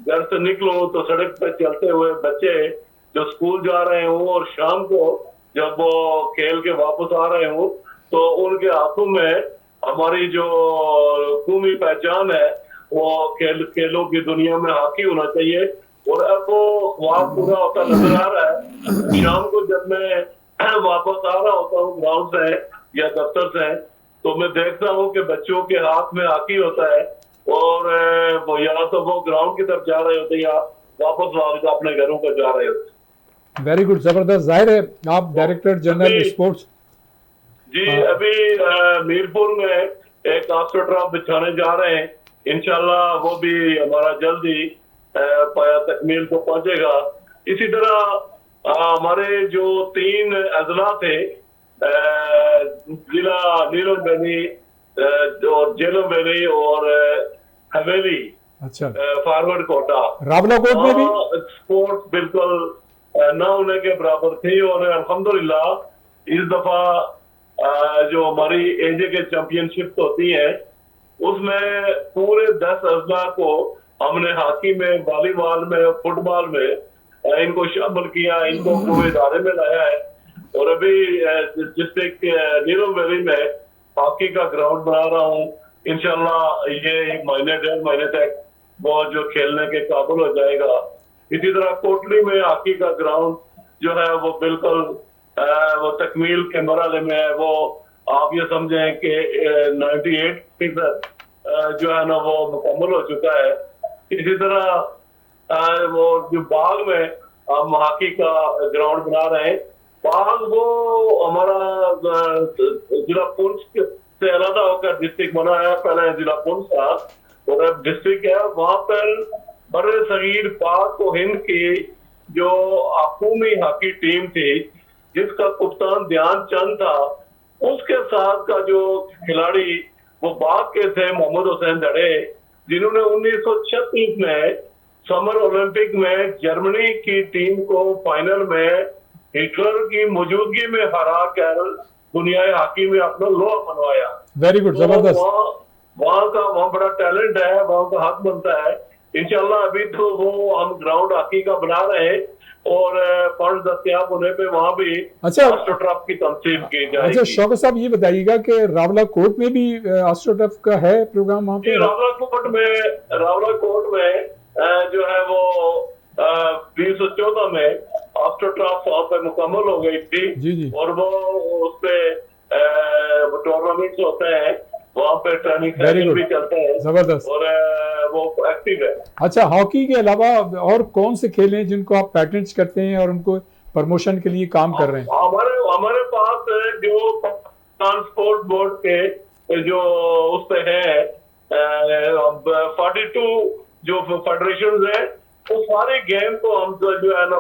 घर से निकलूं तो सड़क पे चलते हुए बच्चे जो स्कूल जा रहे हों, और शाम को जब वो खेल के वापस आ रहे हों तो उनके हाथों में हमारी जो कौमी पहचान है वो खेलों की दुनिया में हॉकी होना चाहिए। और अब वो ख्वाब पूरा होता नजर आ रहा है। शाम को जब मैं वापस आ रहा होता हूँ ग्राउंड से या दफ्तर से, तो मैं देखता हूँ कि बच्चों के हाथ में हॉकी होता है, और वो या तो वो ग्राउंड की तरफ जा रहे होते हैं या वापस अपने घरों पर जा रहे होते हैं। वेरी गुड, जबरदस्त। जाहिर है आप डायरेक्टर जनरल स्पोर्ट्स। जी अभी मीरपुर में एक ऑस्ट्रोट्रॉफ बिछाने जा रहे हैं, इंशाल्लाह वो भी हमारा जल्द ही पाया तकमील को पहुंचेगा। इसी तरह हमारे जो 3 अजला थे, जिला नीलम वैली और जेलम वैली और हवेली, अच्छा, फॉरवर्ड कोटा, रावलाकोट में भी स्पोर्ट्स बिल्कुल न होने के बराबर थी। और अल्हम्दुलिल्लाह इस दफा जो हमारी एजे के चैंपियनशिप होती है उसमें पूरे 10 अजला को हमने हॉकी में, वॉलीबॉल में, फुटबॉल में इनको शामिल किया, इनको पूरे इदारे में लाया है। और अभी डिस्ट्रिक्ट नीलम वैली में हॉकी का ग्राउंड बना रहा हूँ। इंशाल्लाह ये 1 महीने 1.5 महीने तक वो जो खेलने के काबिल हो जाएगा। इसी तरह कोटली में हॉकी का ग्राउंड जो है वो बिल्कुल वो तकमील के मरहले में है। वो आप ये समझें कि 98% जो है ना वो मुकम्मल हो चुका है। इसी तरह वो जो बाग में हम हॉकी का ग्राउंड बना रहे हैं, बाग वो हमारा जिला पुंछ से अलग होकर डिस्ट्रिक्ट बना है। पहले जिला पुंछ था और अब डिस्ट्रिक्ट है। वहां पर बड़े सगीर पाक और हिंद की जो कौमी हॉकी टीम थी जिसका कप्तान ध्यानचंद था, उसके साथ का जो खिलाड़ी वो बाग के थे मोहम्मद हुसैन दड़े, जिन्होंने 1936 में समर ओलंपिक में जर्मनी की टीम को फाइनल में हिटलर की मौजूदगी में हरा कर दुनियाई हॉकी में अपना लोहा मनवाया। वेरी गुड, जबरदस्त। वहाँ बड़ा टैलेंट है, वहाँ का हक बनता है। इंशाल्लाह अभी तो वो हम ग्राउंड हॉकी का बना रहे हैं और फंड दस्तियाब होने पे वहाँ भी ऑस्ट्रोटर्फ की तनसीब की जाएगी। अच्छा शौकत साहब ये बताइएगा कि रावलाकोट में भी ऑस्ट्रोटर्फ का है प्रोग्राम वहाँ पे? रावलाकोट में जो है वो 2014 में ऑस्ट्रोटर्फ वहाँ पे मुकम्मल हो गई थी। जी। और वो उसपे टूर्नामेंट्स होते हैं, वहाँ पे ट्रेनिंग सेशन भी चलते हैं। जबरदस्त। और वो एक्टिव है। अच्छा, हॉकी के अलावा और कौन से खेल हैं जिनको आप पैटेंट्स करते हैं और उनको प्रमोशन के लिए काम कर रहे हैं? हमारे पास जो ट्रांसपोर्ट बोर्ड के जो उस पे है 42 जो फेडरेशन है, वो सारे गेम को हम जो है ना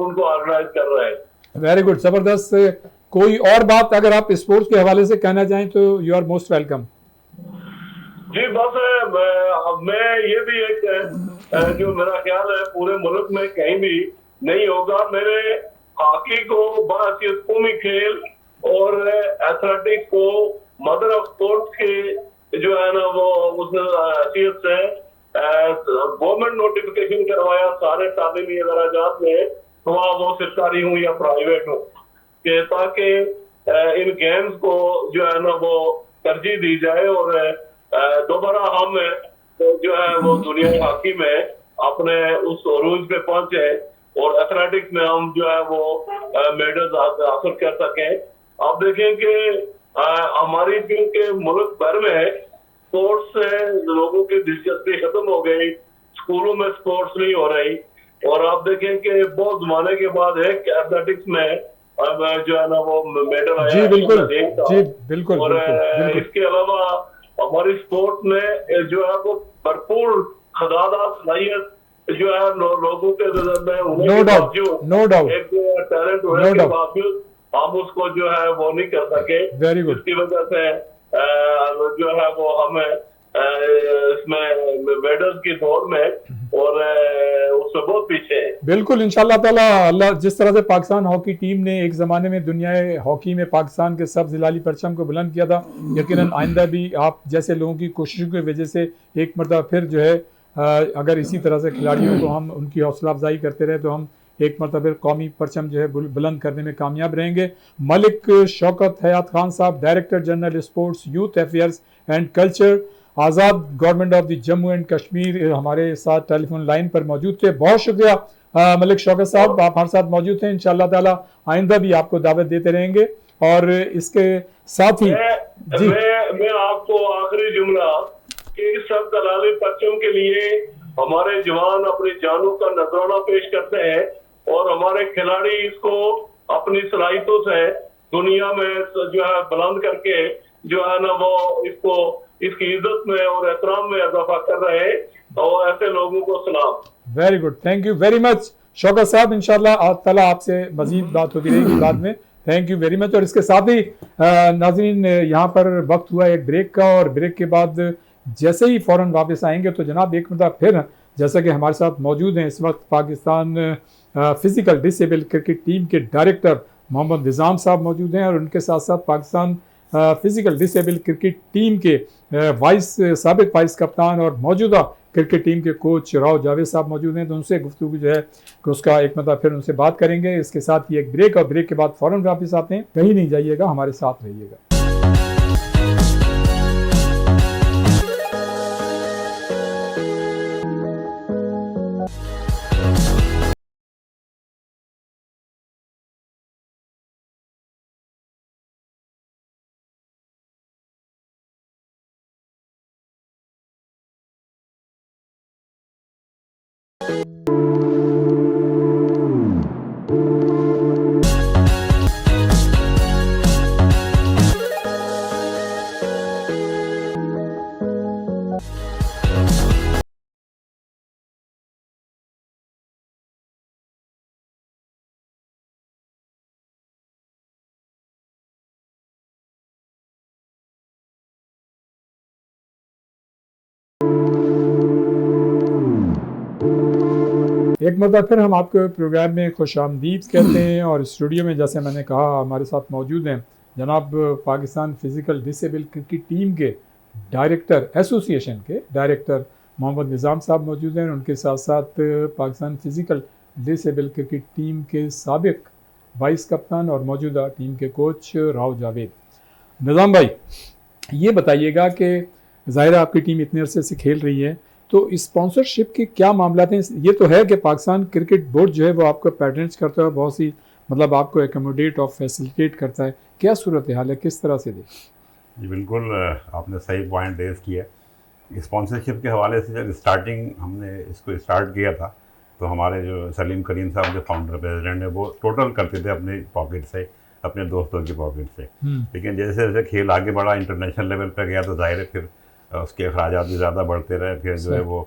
उनको ऑर्गेनाइज कर रहे हैं। वेरी गुड, जबरदस्त। कोई और बात अगर आप स्पोर्ट्स के हवाले से कहना चाहें तो यू आर मोस्ट वेलकम। जी बस मैं ये भी एक जो मेरा ख्याल है पूरे मुल्क में कहीं भी नहीं होगा। मेरे हॉकी को बाहसियत कौमी खेल और एथलेटिक्स को मदर ऑफ स्पोर्ट्स के जो है ना वो उस हैसियत से गवर्नमेंट नोटिफिकेशन करवाया सारे तालीमी इदाराजात में, वहाँ वो सरकारी हो या प्राइवेट हो, कि ताकि इन गेम्स को जो है ना वो तरजीह दी जाए और दोबारा हम जो है वो दुनिया हॉकी में अपने उस अरूज पे पहुंचे और एथलेटिक्स में हम जो है वो मेडल्स हासिल कर सकें। आप देखें कि हमारी क्योंकि मुल्क भर में स्पोर्ट्स से लोगों की दिलचस्पी खत्म हो गई, स्कूलों में स्पोर्ट्स नहीं हो रही, और आप देखें कि बहुत जमाने के बाद एक एथलेटिक्स में अब जो है ना वो मेडल आया। जी बिल्कुल, जी बिल्कुल, और बिल्कुल। इसके अलावा हमारी स्पोर्ट में जो है वो भरपूर खदादा सलाहियत जो है लोगों के में होने के बावजूद, नो डाउट, एक टैलेंट होने के बावजूद हम उसको जो है वो नहीं कर सके। Very good. इसकी वजह से जो है वो हमें इसमें मेडल्स की दौड़ में और उसमें बहुत पीछे है। बिल्कुल, इंशाल्लाह ताला अल्लाह जिस तरह से पाकिस्तान हॉकी टीम ने एक ज़माने में दुनिया हॉकी में पाकिस्तान के सब जिलाली परचम को बुलंद किया था, यकीनन आइंदा भी आप जैसे लोगों की कोशिशों की वजह से एक मरतबा फिर जो है अगर इसी तरह से खिलाड़ियों को हम उनकी हौसला अफजाई करते रहे तो हम एक मरतबा फिर कौमी परचम जो है बुलंद करने में कामयाब रहेंगे। मलिक शौकत हयात खान साहब, director general sports, youth affairs and culture, Azad government of the Jammu and Kashmir, हमारे साथ टेलीफोन लाइन पर मौजूद थे। बहुत शुक्रिया मलिक शौकत साहब, आप हमारे साथ मौजूद थे। इंशाअल्लाह ताला आइंदा भी आपको दावत देते रहेंगे। और इसके साथ ही मैं आपको आखिरी जुमला कि सब दलाली परचम के लिए हमारे जवान अपनी जानों का नजराना पेश करते हैं और हमारे खिलाड़ी इसको अपनी सलाहियतों से दुनिया में जो है बुलंद करके जो है ना वो इसको इसकी इज्जत में और एहतराम में इजाफा कर रहे हैं। और ऐसे लोगों को सलाम। Very good, thank you very much Shaukat साहब। इंशाल्लाह ताला आपसे मजीद बात होती रहेगी बाद में। Thank you very much. और इसके साथ ही नाज़रीन यहाँ पर वक्त हुआ एक ब्रेक का, और ब्रेक के बाद जैसे ही फ़ौरन वापस आएंगे तो जनाब एक मतलब फिर जैसा कि हमारे साथ मौजूद हैं इस वक्त Pakistan physical disable cricket team के डायरेक्टर मोहम्मद निज़ाम साहब मौजूद हैं, और उनके साथ साथ Pakistan physical disable cricket team के साबिक वाइस कप्तान और मौजूदा क्रिकेट टीम के कोच राव जावेद साहब मौजूद हैं। तो उनसे गुफ्तगू जो है कि उसका एक मतलब फिर उनसे बात करेंगे। इसके साथ ही एक ब्रेक, और ब्रेक के बाद फ़ौरन वापस आते हैं। कहीं नहीं जाइएगा, हमारे साथ रहिएगा। एक मरतबा फिर हम आपके प्रोग्राम में खुश आमदीद कहते हैं। और स्टूडियो में जैसे मैंने कहा हमारे साथ मौजूद हैं जनाब Pakistan physical disable cricket team के डायरेक्टर, एसोसिएशन के डायरेक्टर मोहम्मद निज़ाम साहब मौजूद हैं। उनके साथ साथ Pakistan physical disable cricket team के साबिक वाइस कप्तान और मौजूदा टीम के कोच राव जावेद। निज़ाम भाई, ये बताइएगा कि ज़ाहिर आपकी टीम इतने अरसे से खेल रही है, तो स्पॉन्सरशिप के क्या मामला हैं? ये तो है कि पाकिस्तान क्रिकेट बोर्ड जो है वो आपको पैटर्न्स करता है, बहुत सी मतलब आपको एकोमोडेट और फैसिलिटेट करता है। क्या सूरत हाल है, किस तरह से देखें? जी बिल्कुल, आपने सही पॉइंट रेज किया। स्पॉन्सरशिप के हवाले से जब स्टार्टिंग हमने इसको स्टार्ट किया था तो हमारे जो सलीम करीम साहब जो फाउंडर प्रेसिडेंट है वो टोटल करते थे अपने पॉकेट से, अपने दोस्तों की पॉकेट से। लेकिन जैसे जैसे खेल आगे बढ़ा, इंटरनेशनल लेवल पर गया, तो जाहिर है फिर उसके अखराजात भी ज़्यादा बढ़ते रहे। फिर जो है वो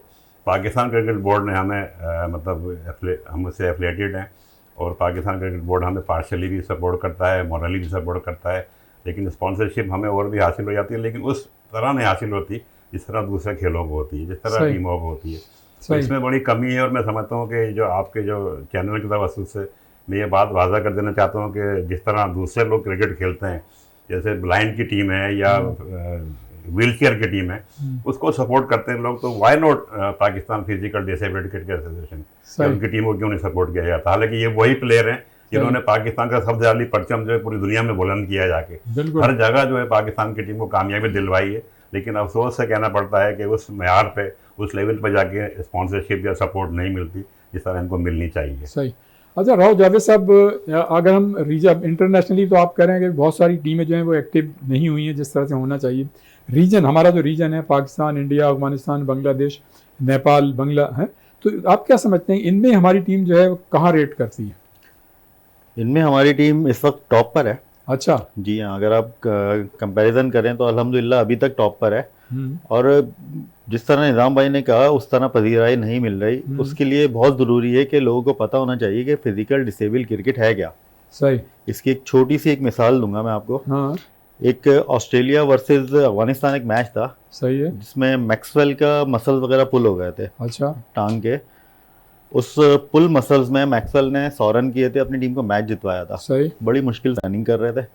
पाकिस्तान क्रिकेट बोर्ड ने हमें मतलब हम उससे एफिलेटेड हैं, और पाकिस्तान क्रिकेट बोर्ड हमें पार्शली भी सपोर्ट करता है, मॉरली भी सपोर्ट करता है। लेकिन स्पॉन्सरशिप हमें और भी हासिल हो जाती है, लेकिन उस तरह नहीं हासिल होती जिस तरह दूसरे खेलों को होती है, जिस तरह टीमों को होती है। तो इसमें बड़ी कमी है। और मैं समझता हूँ कि जो आपके जो चैनल की तवज्जो से मैं ये बात वाज़ा कर देना चाहता हूँ कि जिस तरह दूसरे लोग क्रिकेट खेलते हैं, जैसे ब्लाइंड की टीम है या व्हीलचेयर की टीम है, उसको सपोर्ट करते हैं लोग, तो why not Pakistan physical disable cricket association, उनकी टीमों को क्यों नहीं सपोर्ट किया जाता? हालांकि ये वही प्लेयर हैं जिन्होंने पाकिस्तान का सबसे ज़्यादा परचम जो है पूरी दुनिया में बुलंद किया जाके, हर जगह जो है पाकिस्तान की टीम को कामयाबी दिलवाई है। लेकिन अफसोस से कहना पड़ता है कि उस मैार पे, उस लेवल पर जाके स्पॉन्सरशिप या सपोर्ट नहीं मिलती जिस तरह इनको मिलनी चाहिए। सही। अच्छा राव जावेद साहब, अगर हम रीजन इंटरनेशनली तो आप कह रहे हैं कि बहुत सारी टीमें जो हैं वो एक्टिव नहीं हुई हैं जिस तरह से होना चाहिए। रीजन, हमारा जो रीजन है पाकिस्तान, इंडिया, अफगानिस्तान, बांग्लादेश, नेपाल, बांग्ला है, तो आप क्या समझते हैं इनमें हमारी टीम जो है वो कहाँ रेट करती है? इनमें हमारी टीम इस वक्त टॉप पर है। अच्छा जी हाँ, अगर आप कंपैरिजन करें तो अल्हम्दुलिल्लाह अभी तक टॉप पर है। और जिस तरह निज़ाम भाई ने कहा उस तरह पजीराई नहीं मिल रही, उसके लिए बहुत ज़रूरी है कि लोगों को पता होना चाहिए कि फिजिकल डिसेबल क्रिकेट है क्या। सही। इसकी एक छोटी सी एक मिसाल दूंगा मैं आपको। हाँ एक ऑस्ट्रेलिया वर्सेस अफगानिस्तान एक मैच था, सही है। जिसमें मैक्सवेल का मसल्स वगैरह पुल हो गए थे अच्छा टांग के। उस पुल मसल्स में मैक्सवेल ने 100 रन किए थे, अपनी टीम को मैच जितवाया था। सही। बड़ी मुश्किल से रनिंग कर रहे थे।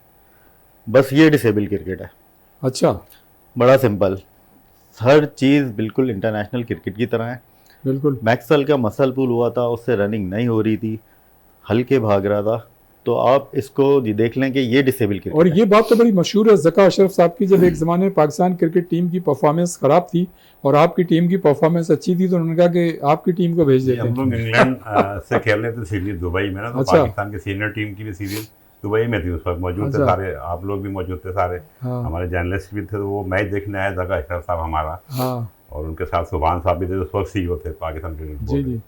बस ये डिसेबल क्रिकेट है। अच्छा बड़ा सिंपल, हर चीज़ बिल्कुल इंटरनेशनल क्रिकेट की तरह है। बिल्कुल। मैक्सवेल का मसल पुल हुआ था, उससे रनिंग नहीं हो रही थी, हल्के भाग रहा था, तो आप इसको देख लें कि ये डिसेबल क्रिकेट और है। ये बात तो बड़ी मशहूर है ज़का अशरफ साहब की, जब एक ज़माने में पाकिस्तान क्रिकेट टीम की परफॉर्मेंस ख़राब थी और आपकी टीम की परफॉर्मेंस अच्छी थी, तो उन्होंने कहा कि आपकी टीम को भेज देते हम हैं। लोग इंग्लैंड से खेल रहे थे सीरीज दुबई में ना, तो अच्छा। पाकिस्तान की सीनियर टीम की भी सीरीज दुबई में थी, उस वक्त मौजूद थे अच्छा। सारे, आप लोग भी मौजूद थे सारे, हाँ हमारे जर्नलिस्ट भी थे, तो वो मैच देखने आए ज़का अशरफ साहब हमारा, हाँ और उनके साथ सुभान साहब भी थे, उस वक्त CEO थे पाकिस्तान क्रिकेट जी बोर्ड जी। के।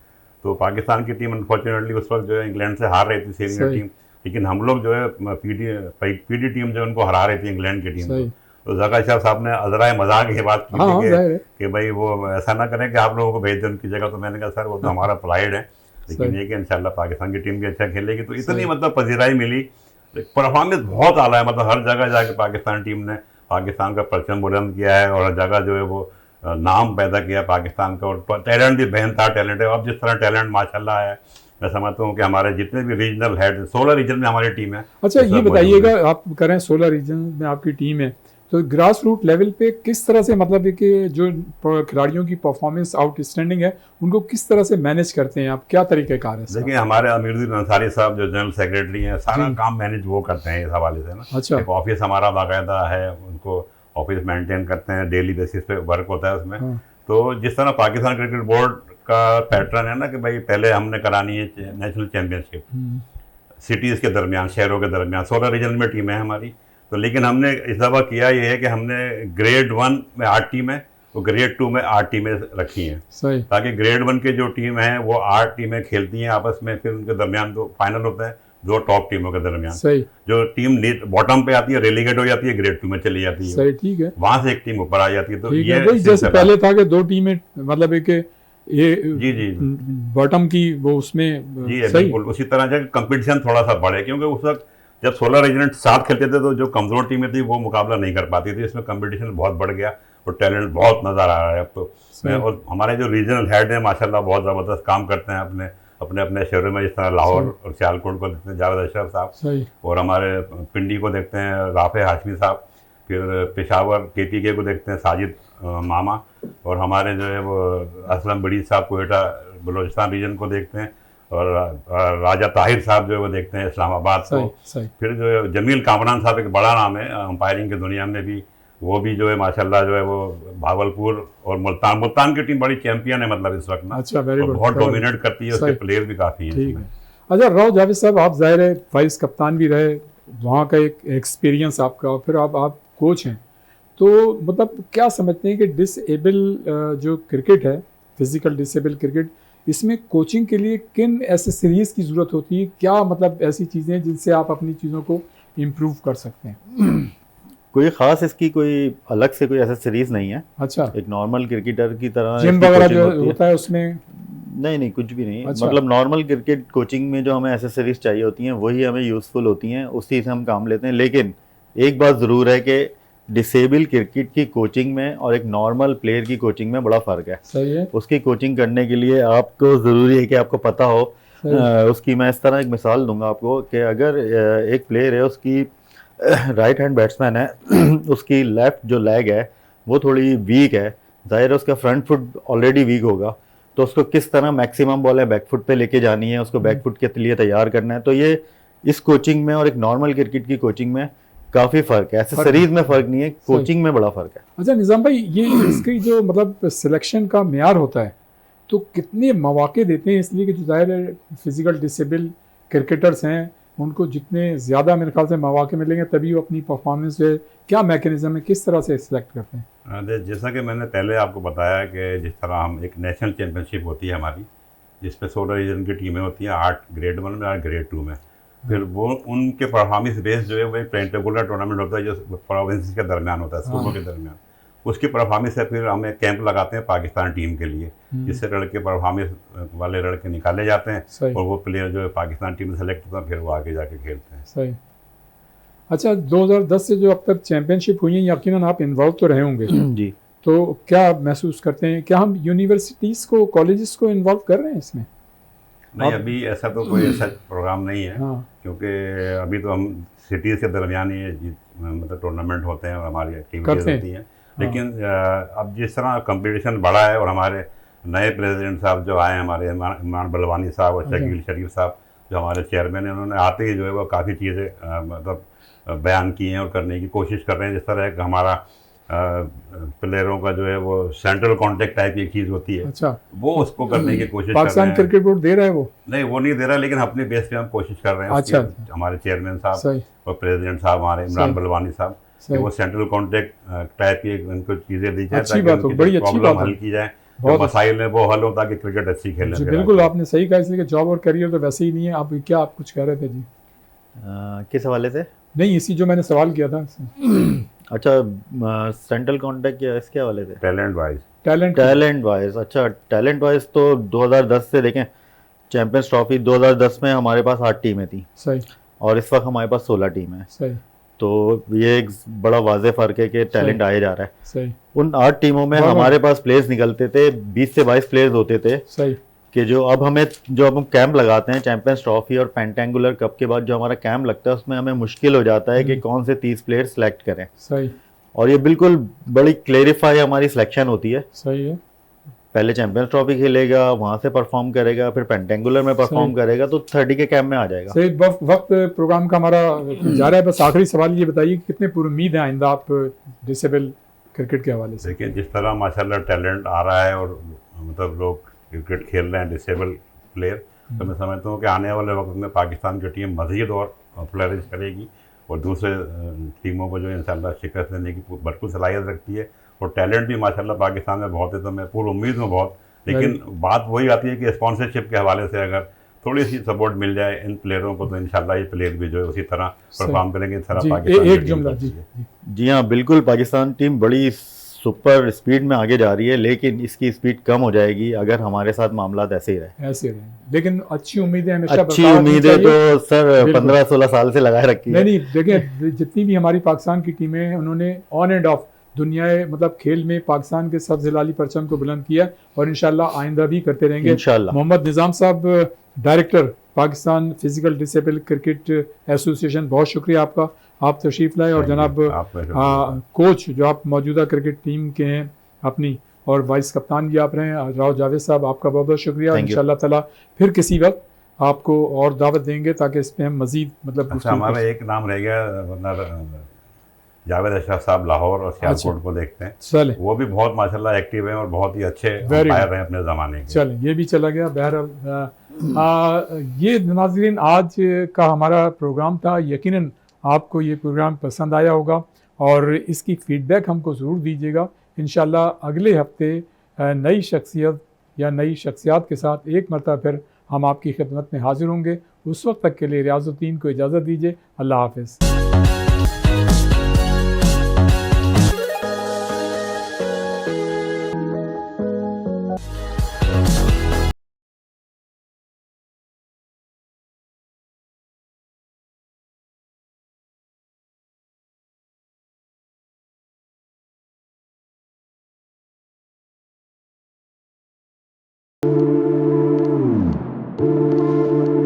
तो पाकिस्तान की टीम अनफॉर्चुनेटली उस वक्त जो है इंग्लैंड से हार रही थी सीनियर सही। टीम, लेकिन हम लोग जो है पीडी टीम जो उनको हरा रही थी इंग्लैंड की टीम को। सही। तो ज़का अशरफ साहब ने अजराए मजाक ये बात की हाँ हाँ थी जाहिर है। कि भाई वो ऐसा ना करें कि आप लोगों को भेज दें उनकी जगह। तो मैंने कहा सर वो तो हमारा प्राइड है, लेकिन सही। ये कि इंशाल्लाह पाकिस्तान की टीम भी अच्छा खेलेगी। तो इतनी सही। मतलब पजीराई मिली, परफॉर्मेंस बहुत आला है, मतलब हर जगह जाके पाकिस्तान टीम ने पाकिस्तान का परचम बुलंद किया है, और हर जगह जो है वो नाम पैदा किया पाकिस्तान का, और टैलेंट भी बेहतर टैलेंट है। अब जिस तरह टैलेंट माशाल्लाह है, मैं समझता हूँ कि हमारे जितने भी रीजनल हेड, 16 रीजन में हमारी टीम है। अच्छा सब ये मौजूद बताइएगा, है। आप करें 16 रीजन में आपकी टीम है, तो ग्रास रूट लेवल पे किस तरह से, मतलब है कि जो खिलाड़ियों की परफॉर्मेंस आउटस्टैंडिंग है उनको किस तरह से मैनेज करते हैं आप, क्या तरीक़ेकार है इसका? देखिए हमारे अमीरुद्दीन अंसारी साहब जो जनरल सेक्रेटरी हैं, सारा जी। काम मैनेज वो करते हैं इस हवाले से ना। अच्छा। एक ऑफिस हमारा बाकायदा है, उनको ऑफिस मेंटेन करते हैं, डेली बेसिस पे वर्क होता है उसमें। हाँ। तो जिस तरह पाकिस्तान क्रिकेट बोर्ड का पैटर्न है ना कि भाई पहले हमने करानी है नेशनल चैंपियनशिप सिटीज़ के दरमियान, शहरों के दरमियान, 16 रीजन में टीम है हमारी। तो लेकिन हमने इस दफ़ा किया ये है कि हमने ग्रेड 1 में 8 टीमें, वो ग्रेड 2 में 8 टीमें रखी हैं, सही। ताकि ग्रेड 1 के जो टीम हैं वो 8 टीमें खेलती हैं आपस में, फिर उनके दरमियान दो फाइनल होता है, दो टॉप टीमों के दरमियान। सही। जो टीम बॉटम पे आती है रेलीगेट हो जाती है, ग्रेड 2 में चली जाती है, सही। ठीक है। वहां से एक टीम ऊपर आ जाती है। तो ठीक ये है, वही जैसे सिलसिला- पहले था कि 2 टीमें, मतलब एक ये जी जी बॉटम की वो उसमें जी सही। बिल्कुल उसी तरह से कंपटीशन थोड़ा सा बढ़े, क्योंकि उस वक्त जब 16 रेजिडेंट साथ खेलते थे तो जो कमज़ोर टीमें थी वो मुकाबला नहीं कर पाती थी, इसमें कंपटीशन बहुत बढ़ गया और टैलेंट बहुत नज़र आ रहा है अब तो। और हमारे जो रीजनल हेड हैं माशाल्लाह बहुत ज़बरदस्त काम करते हैं अपने अपने अपने शहरों में, जिस तरह लाहौर और सियालकोट को देखते हैं जावेद अशरफ साहब, और हमारे पिंडी को देखते हैं राफे हाशमी साहब, फिर पेशावर KPK को देखते हैं साजिद मामा, और हमारे जो है वो असलम बड़ी साहब कोयटा बलोचिस्तान रीजन को देखते हैं, और राजा ताहिर साहब जो है वो देखते हैं इस्लामाबाद को। फिर जो है जमील कामरान साहब एक बड़ा नाम है अंपायरिंग की दुनिया में भी, वो भी जो है माशाल्लाह जो है वो भावलपुर और मुल्तान की टीम बड़ी चैंपियन है मतलब इस वक्त ना। अच्छा, वेरी गुड, बहुत डोमिनेट करती है, उसके प्लेयर भी काफ़ी हैं। ठीक है। अच्छा राव जावेद साहब, आप ज़ाहिर है वाइस कप्तान भी रहे, वहाँ का एक एक्सपीरियंस आपका, और फिर आप कोच हैं, तो मतलब क्या समझते हैं कि डिसेबल जो क्रिकेट है, फिजिकल डिसेबल क्रिकेट, इसमें कोचिंग के लिए किन एसेसरीज़ की ज़रूरत होती है? क्या मतलब ऐसी चीज़ें हैं जिनसे आप अपनी चीज़ों को इम्प्रूव कर सकते हैं? कोई ख़ास इसकी कोई अलग से कोई एसेसरीज़ नहीं है। अच्छा, एक नॉर्मल क्रिकेटर की तरह जिम वगैरह जो होता है उसमें? नहीं कुछ भी नहीं। अच्छा। मतलब नॉर्मल क्रिकेट कोचिंग में जो हमें एसेसरीज चाहिए होती हैं वही हमें यूज़फुल होती हैं, उसी से हम काम लेते हैं। लेकिन एक बात ज़रूर है कि डिसेबल क्रिकेट की कोचिंग में और एक नॉर्मल प्लेयर की कोचिंग में बड़ा फ़र्क है। सही है। उसकी कोचिंग करने के लिए आपको ज़रूरी है कि आपको पता हो। उसकी मैं इस तरह एक मिसाल दूंगा आपको कि अगर एक प्लेयर है, उसकी राइट हैंड बैट्समैन है, उसकी लेफ़्ट जो लेग है वो थोड़ी वीक है, ज़ाहिर है उसका फ्रंट फुट ऑलरेडी वीक होगा, तो उसको किस तरह मैक्सिमम बॉल है बैक फुट पे लेके जानी है, उसको बैक फुट के लिए तैयार करना है। तो ये इस कोचिंग में और एक नॉर्मल क्रिकेट की कोचिंग में काफ़ी फ़र्क है। एसेसरीज में फ़र्क नहीं है, कोचिंग में बड़ा फ़र्क है। अच्छा निज़ाम भाई, ये इसकी जो मतलब सिलेक्शन का मेयार होता है, तो कितने मौके देते हैं, इसलिए कि जो ज़ाहिर है फिज़िकल डिसेबल क्रिकेटर्स हैं उनको जितने ज़्यादा मेरे ख्याल से मौके मिलेंगे तभी वो अपनी परफॉर्मेंस है, क्या मैकेनिज़्म है, किस तरह से सिलेक्ट करते हैं? जैसा कि मैंने पहले आपको बताया कि जिस तरह हम एक नेशनल चैम्पियनशिप होती है हमारी, जिसमें 16 रीजन की टीमें होती हैं, 8 ग्रेड 1 में, 8 ग्रेड 2 में। फिर वो उनके परफॉर्मेंस बेस जो है वो एक पेंटेकुलर टूर्नामेंट होता है जो प्रोविंस के दरमियान होता है, स्कूलों के दरमियान। उसकी परफॉर्मेंस से फिर हम एक कैंप लगाते हैं पाकिस्तान टीम के लिए, जिससे लड़के परफॉर्मेंस वाले लड़के निकाले जाते हैं और वो प्लेयर जो है पाकिस्तान टीम में सेलेक्ट होता है, फिर वो आगे जाके खेलते हैं। सही। अच्छा, 2010 से जो अब तक चैंपियनशिप हुई है, यकीनन आप इन्वॉल्व तो रहे होंगे जी। तो क्या महसूस करते हैं, क्या हम यूनिवर्सिटीज़ को, कॉलेजेस को इन्वॉल्व कर रहे हैं इसमें? नहीं, अभी ऐसा तो कोई ऐसा प्रोग्राम नहीं है। हाँ। क्योंकि अभी तो हम सिटीज़ के दरमियान ही मतलब टूर्नामेंट होते हैं और हमारी एक्टिविटीज़ करते होती हैं। लेकिन अब जिस तरह कंपटीशन बढ़ा है और हमारे नए प्रेसिडेंट साहब जो आए हैं, हमारे इमरान बलवानी साहब और शकील शरीफ साहब जो हमारे चेयरमैन हैं, उन्होंने आते ही जो है वो काफ़ी चीज़ें मतलब बयान की हैं और करने की कोशिश कर रहे हैं। जिस तरह एक हमारा प्लेयरों का जो है वो सेंट्रल कॉन्टेक्ट टाइप की चीज़ होती है, अच्छा, वो उसको करने की कोशिश कर रहे पाकिस्तान हैं। क्रिकेट बोर्ड दे रहा है वो? नहीं, वो नहीं दे रहा, लेकिन अपनी बेस पे हम कोशिश कर रहे हैं। अच्छा। हमारे चेयरमैन साहब सही। और प्रेसिडेंट साहब हमारे इमरान सही। बलवानी साहब, कि वो सेंट्रल कॉन्टेक्ट टाइप की उनको चीज़ें दी जाए, अच्छी बात हो, बड़ी अच्छी बात हल है। की जाए, बहुत जो मसाइल है वो हल हो ताकि क्रिकेट अच्छी खेलने। जी बिल्कुल, आपने सही कहा, इसलिए कि जॉब और करियर तो वैसे ही नहीं है। आप क्या आप कुछ कह रहे थे जी? किस हवाले से? नहीं, इसी जो मैंने सवाल किया था। अच्छा, सेंट्रल कॉन्टेक्ट या इसके हवाले से? Talent wise. टैलेंट वाइज, अच्छा टैलेंट वाइज तो 2010 से देखें, चैंपियंस ट्रॉफी 2010 में हमारे पास 8 टीमें थी। सही। और इस वक्त हमारे पास 16 टीमें हैं। सही। तो ये एक बड़ा वाज़े फ़र्क है कि टैलेंट आया जा रहा है। सही। उन 8 टीमों में हमारे पास प्लेयर्स निकलते थे, 20 से 22 प्लेयर्स होते थे। सही। कि जो अब हम कैंप लगाते हैं चैंपियंस ट्रॉफी और पेंटेंगुलर कप के बाद जो हमारा कैंप लगता है, उसमें हमें मुश्किल हो जाता है कि कौन से 30 प्लेयर सेलेक्ट करें। सही। और ये बिल्कुल बड़ी क्लेरिफाई हमारी सिलेक्शन होती है। सही है। पहले चैंपियंस ट्रॉफी खेलेगा, वहाँ से परफॉर्म करेगा, फिर पेंटेंगुलर में परफॉर्म करेगा, तो 30 के कैंप में आ जाएगा। सही। वक्त प्रोग्राम का हमारा जा रहा है, बस आखिरी सवाल ये बताइए कि कितने पुरुम्मीद हैं आइंदा आप डिसेबल क्रिकेट के हवाले से? देखिए, जिस तरह माशाल्लाह टैलेंट आ रहा है और मतलब लोग क्रिकेट खेल रहे हैं डिसेबल प्लेयर, तो मैं समझता हूँ कि आने वाले वक्त में पाकिस्तान की टीम मज़ीद और फ्लरिश करेगी और दूसरे टीमों को जो इंशाल्लाह शिकस्त देने की भरपूर सलाहियत रखती है। और टैलेंट भी माशाल्लाह पाकिस्तान में बहुत है, तो मैं पूरी उम्मीद हूँ बहुत। लेकिन बात वही आती है कि स्पॉन्सरशिप के हवाले से अगर थोड़ी सी सपोर्ट मिल जाए इन प्लेयरों को, तो इंशाल्लाह ये प्लेयर भी जो है उसी तरह परफॉर्म करेंगे जिस तरह पाकिस्तान एक जुमला जी हाँ, बिल्कुल। पाकिस्तान टीम बड़ी सुपर स्पीड में आगे जा रही है, लेकिन इसकी स्पीड कम हो जाएगी अगर हमारे साथ मामला ऐसे ही रहे। लेकिन अच्छी उम्मीदें हमेशा, अच्छी उम्मीदें तो सर 15-16 साल से लगाए रखी है। नहीं, देखिए जितनी भी हमारी पाकिस्तान की टीमें हैं, उन्होंने ऑन एंड ऑफ दुनिया मतलब खेल में पाकिस्तान के सब्ज़ हिलाली परचम को बुलंद किया और इंशाल्लाह आइंदा भी करते रहेंगे इंशाल्लाह। मोहम्मद निज़ाम साहब, director Pakistan physical disable cricket association, बहुत शुक्रिया आपका, आप तशरीफ़ लाए। और जनाब कोच जो आप मौजूदा क्रिकेट टीम के हैं अपनी, और वाइस कप्तान भी आप रहे हैं, राव जावेद साहब, आपका बहुत बहुत शुक्रिया। इंशाल्लाह ताला फिर किसी वक्त आपको और दावत देंगे ताकि इस पर हम मज़ीद मतलब। अच्छा, हमारा एक नाम रह गया, वरना जावेद अशरफ साहब लाहौर और सियालकोट को देखते हैं। चले, वो भी बहुत माशाल्लाह एक्टिव हैं और बहुत ही अच्छे अंपायर रहे अपने ज़माने के। चलें, ये भी चला गया। बहरहाल ये नाज़रीन आज का हमारा प्रोग्राम था। यकीनन आपको ये प्रोग्राम पसंद आया होगा और इसकी फ़ीडबैक हमको ज़रूर दीजिएगा। इंशाल्लाह अगले हफ्ते नई शख्सियत या नई शख्सियात के साथ एक मरतबा फिर हम आपकी खिदमत में हाजिर होंगे। उस वक्त तक के लिए रियाजुद्दीन को इजाज़त दीजिए। अल्लाह हाफ़िज़।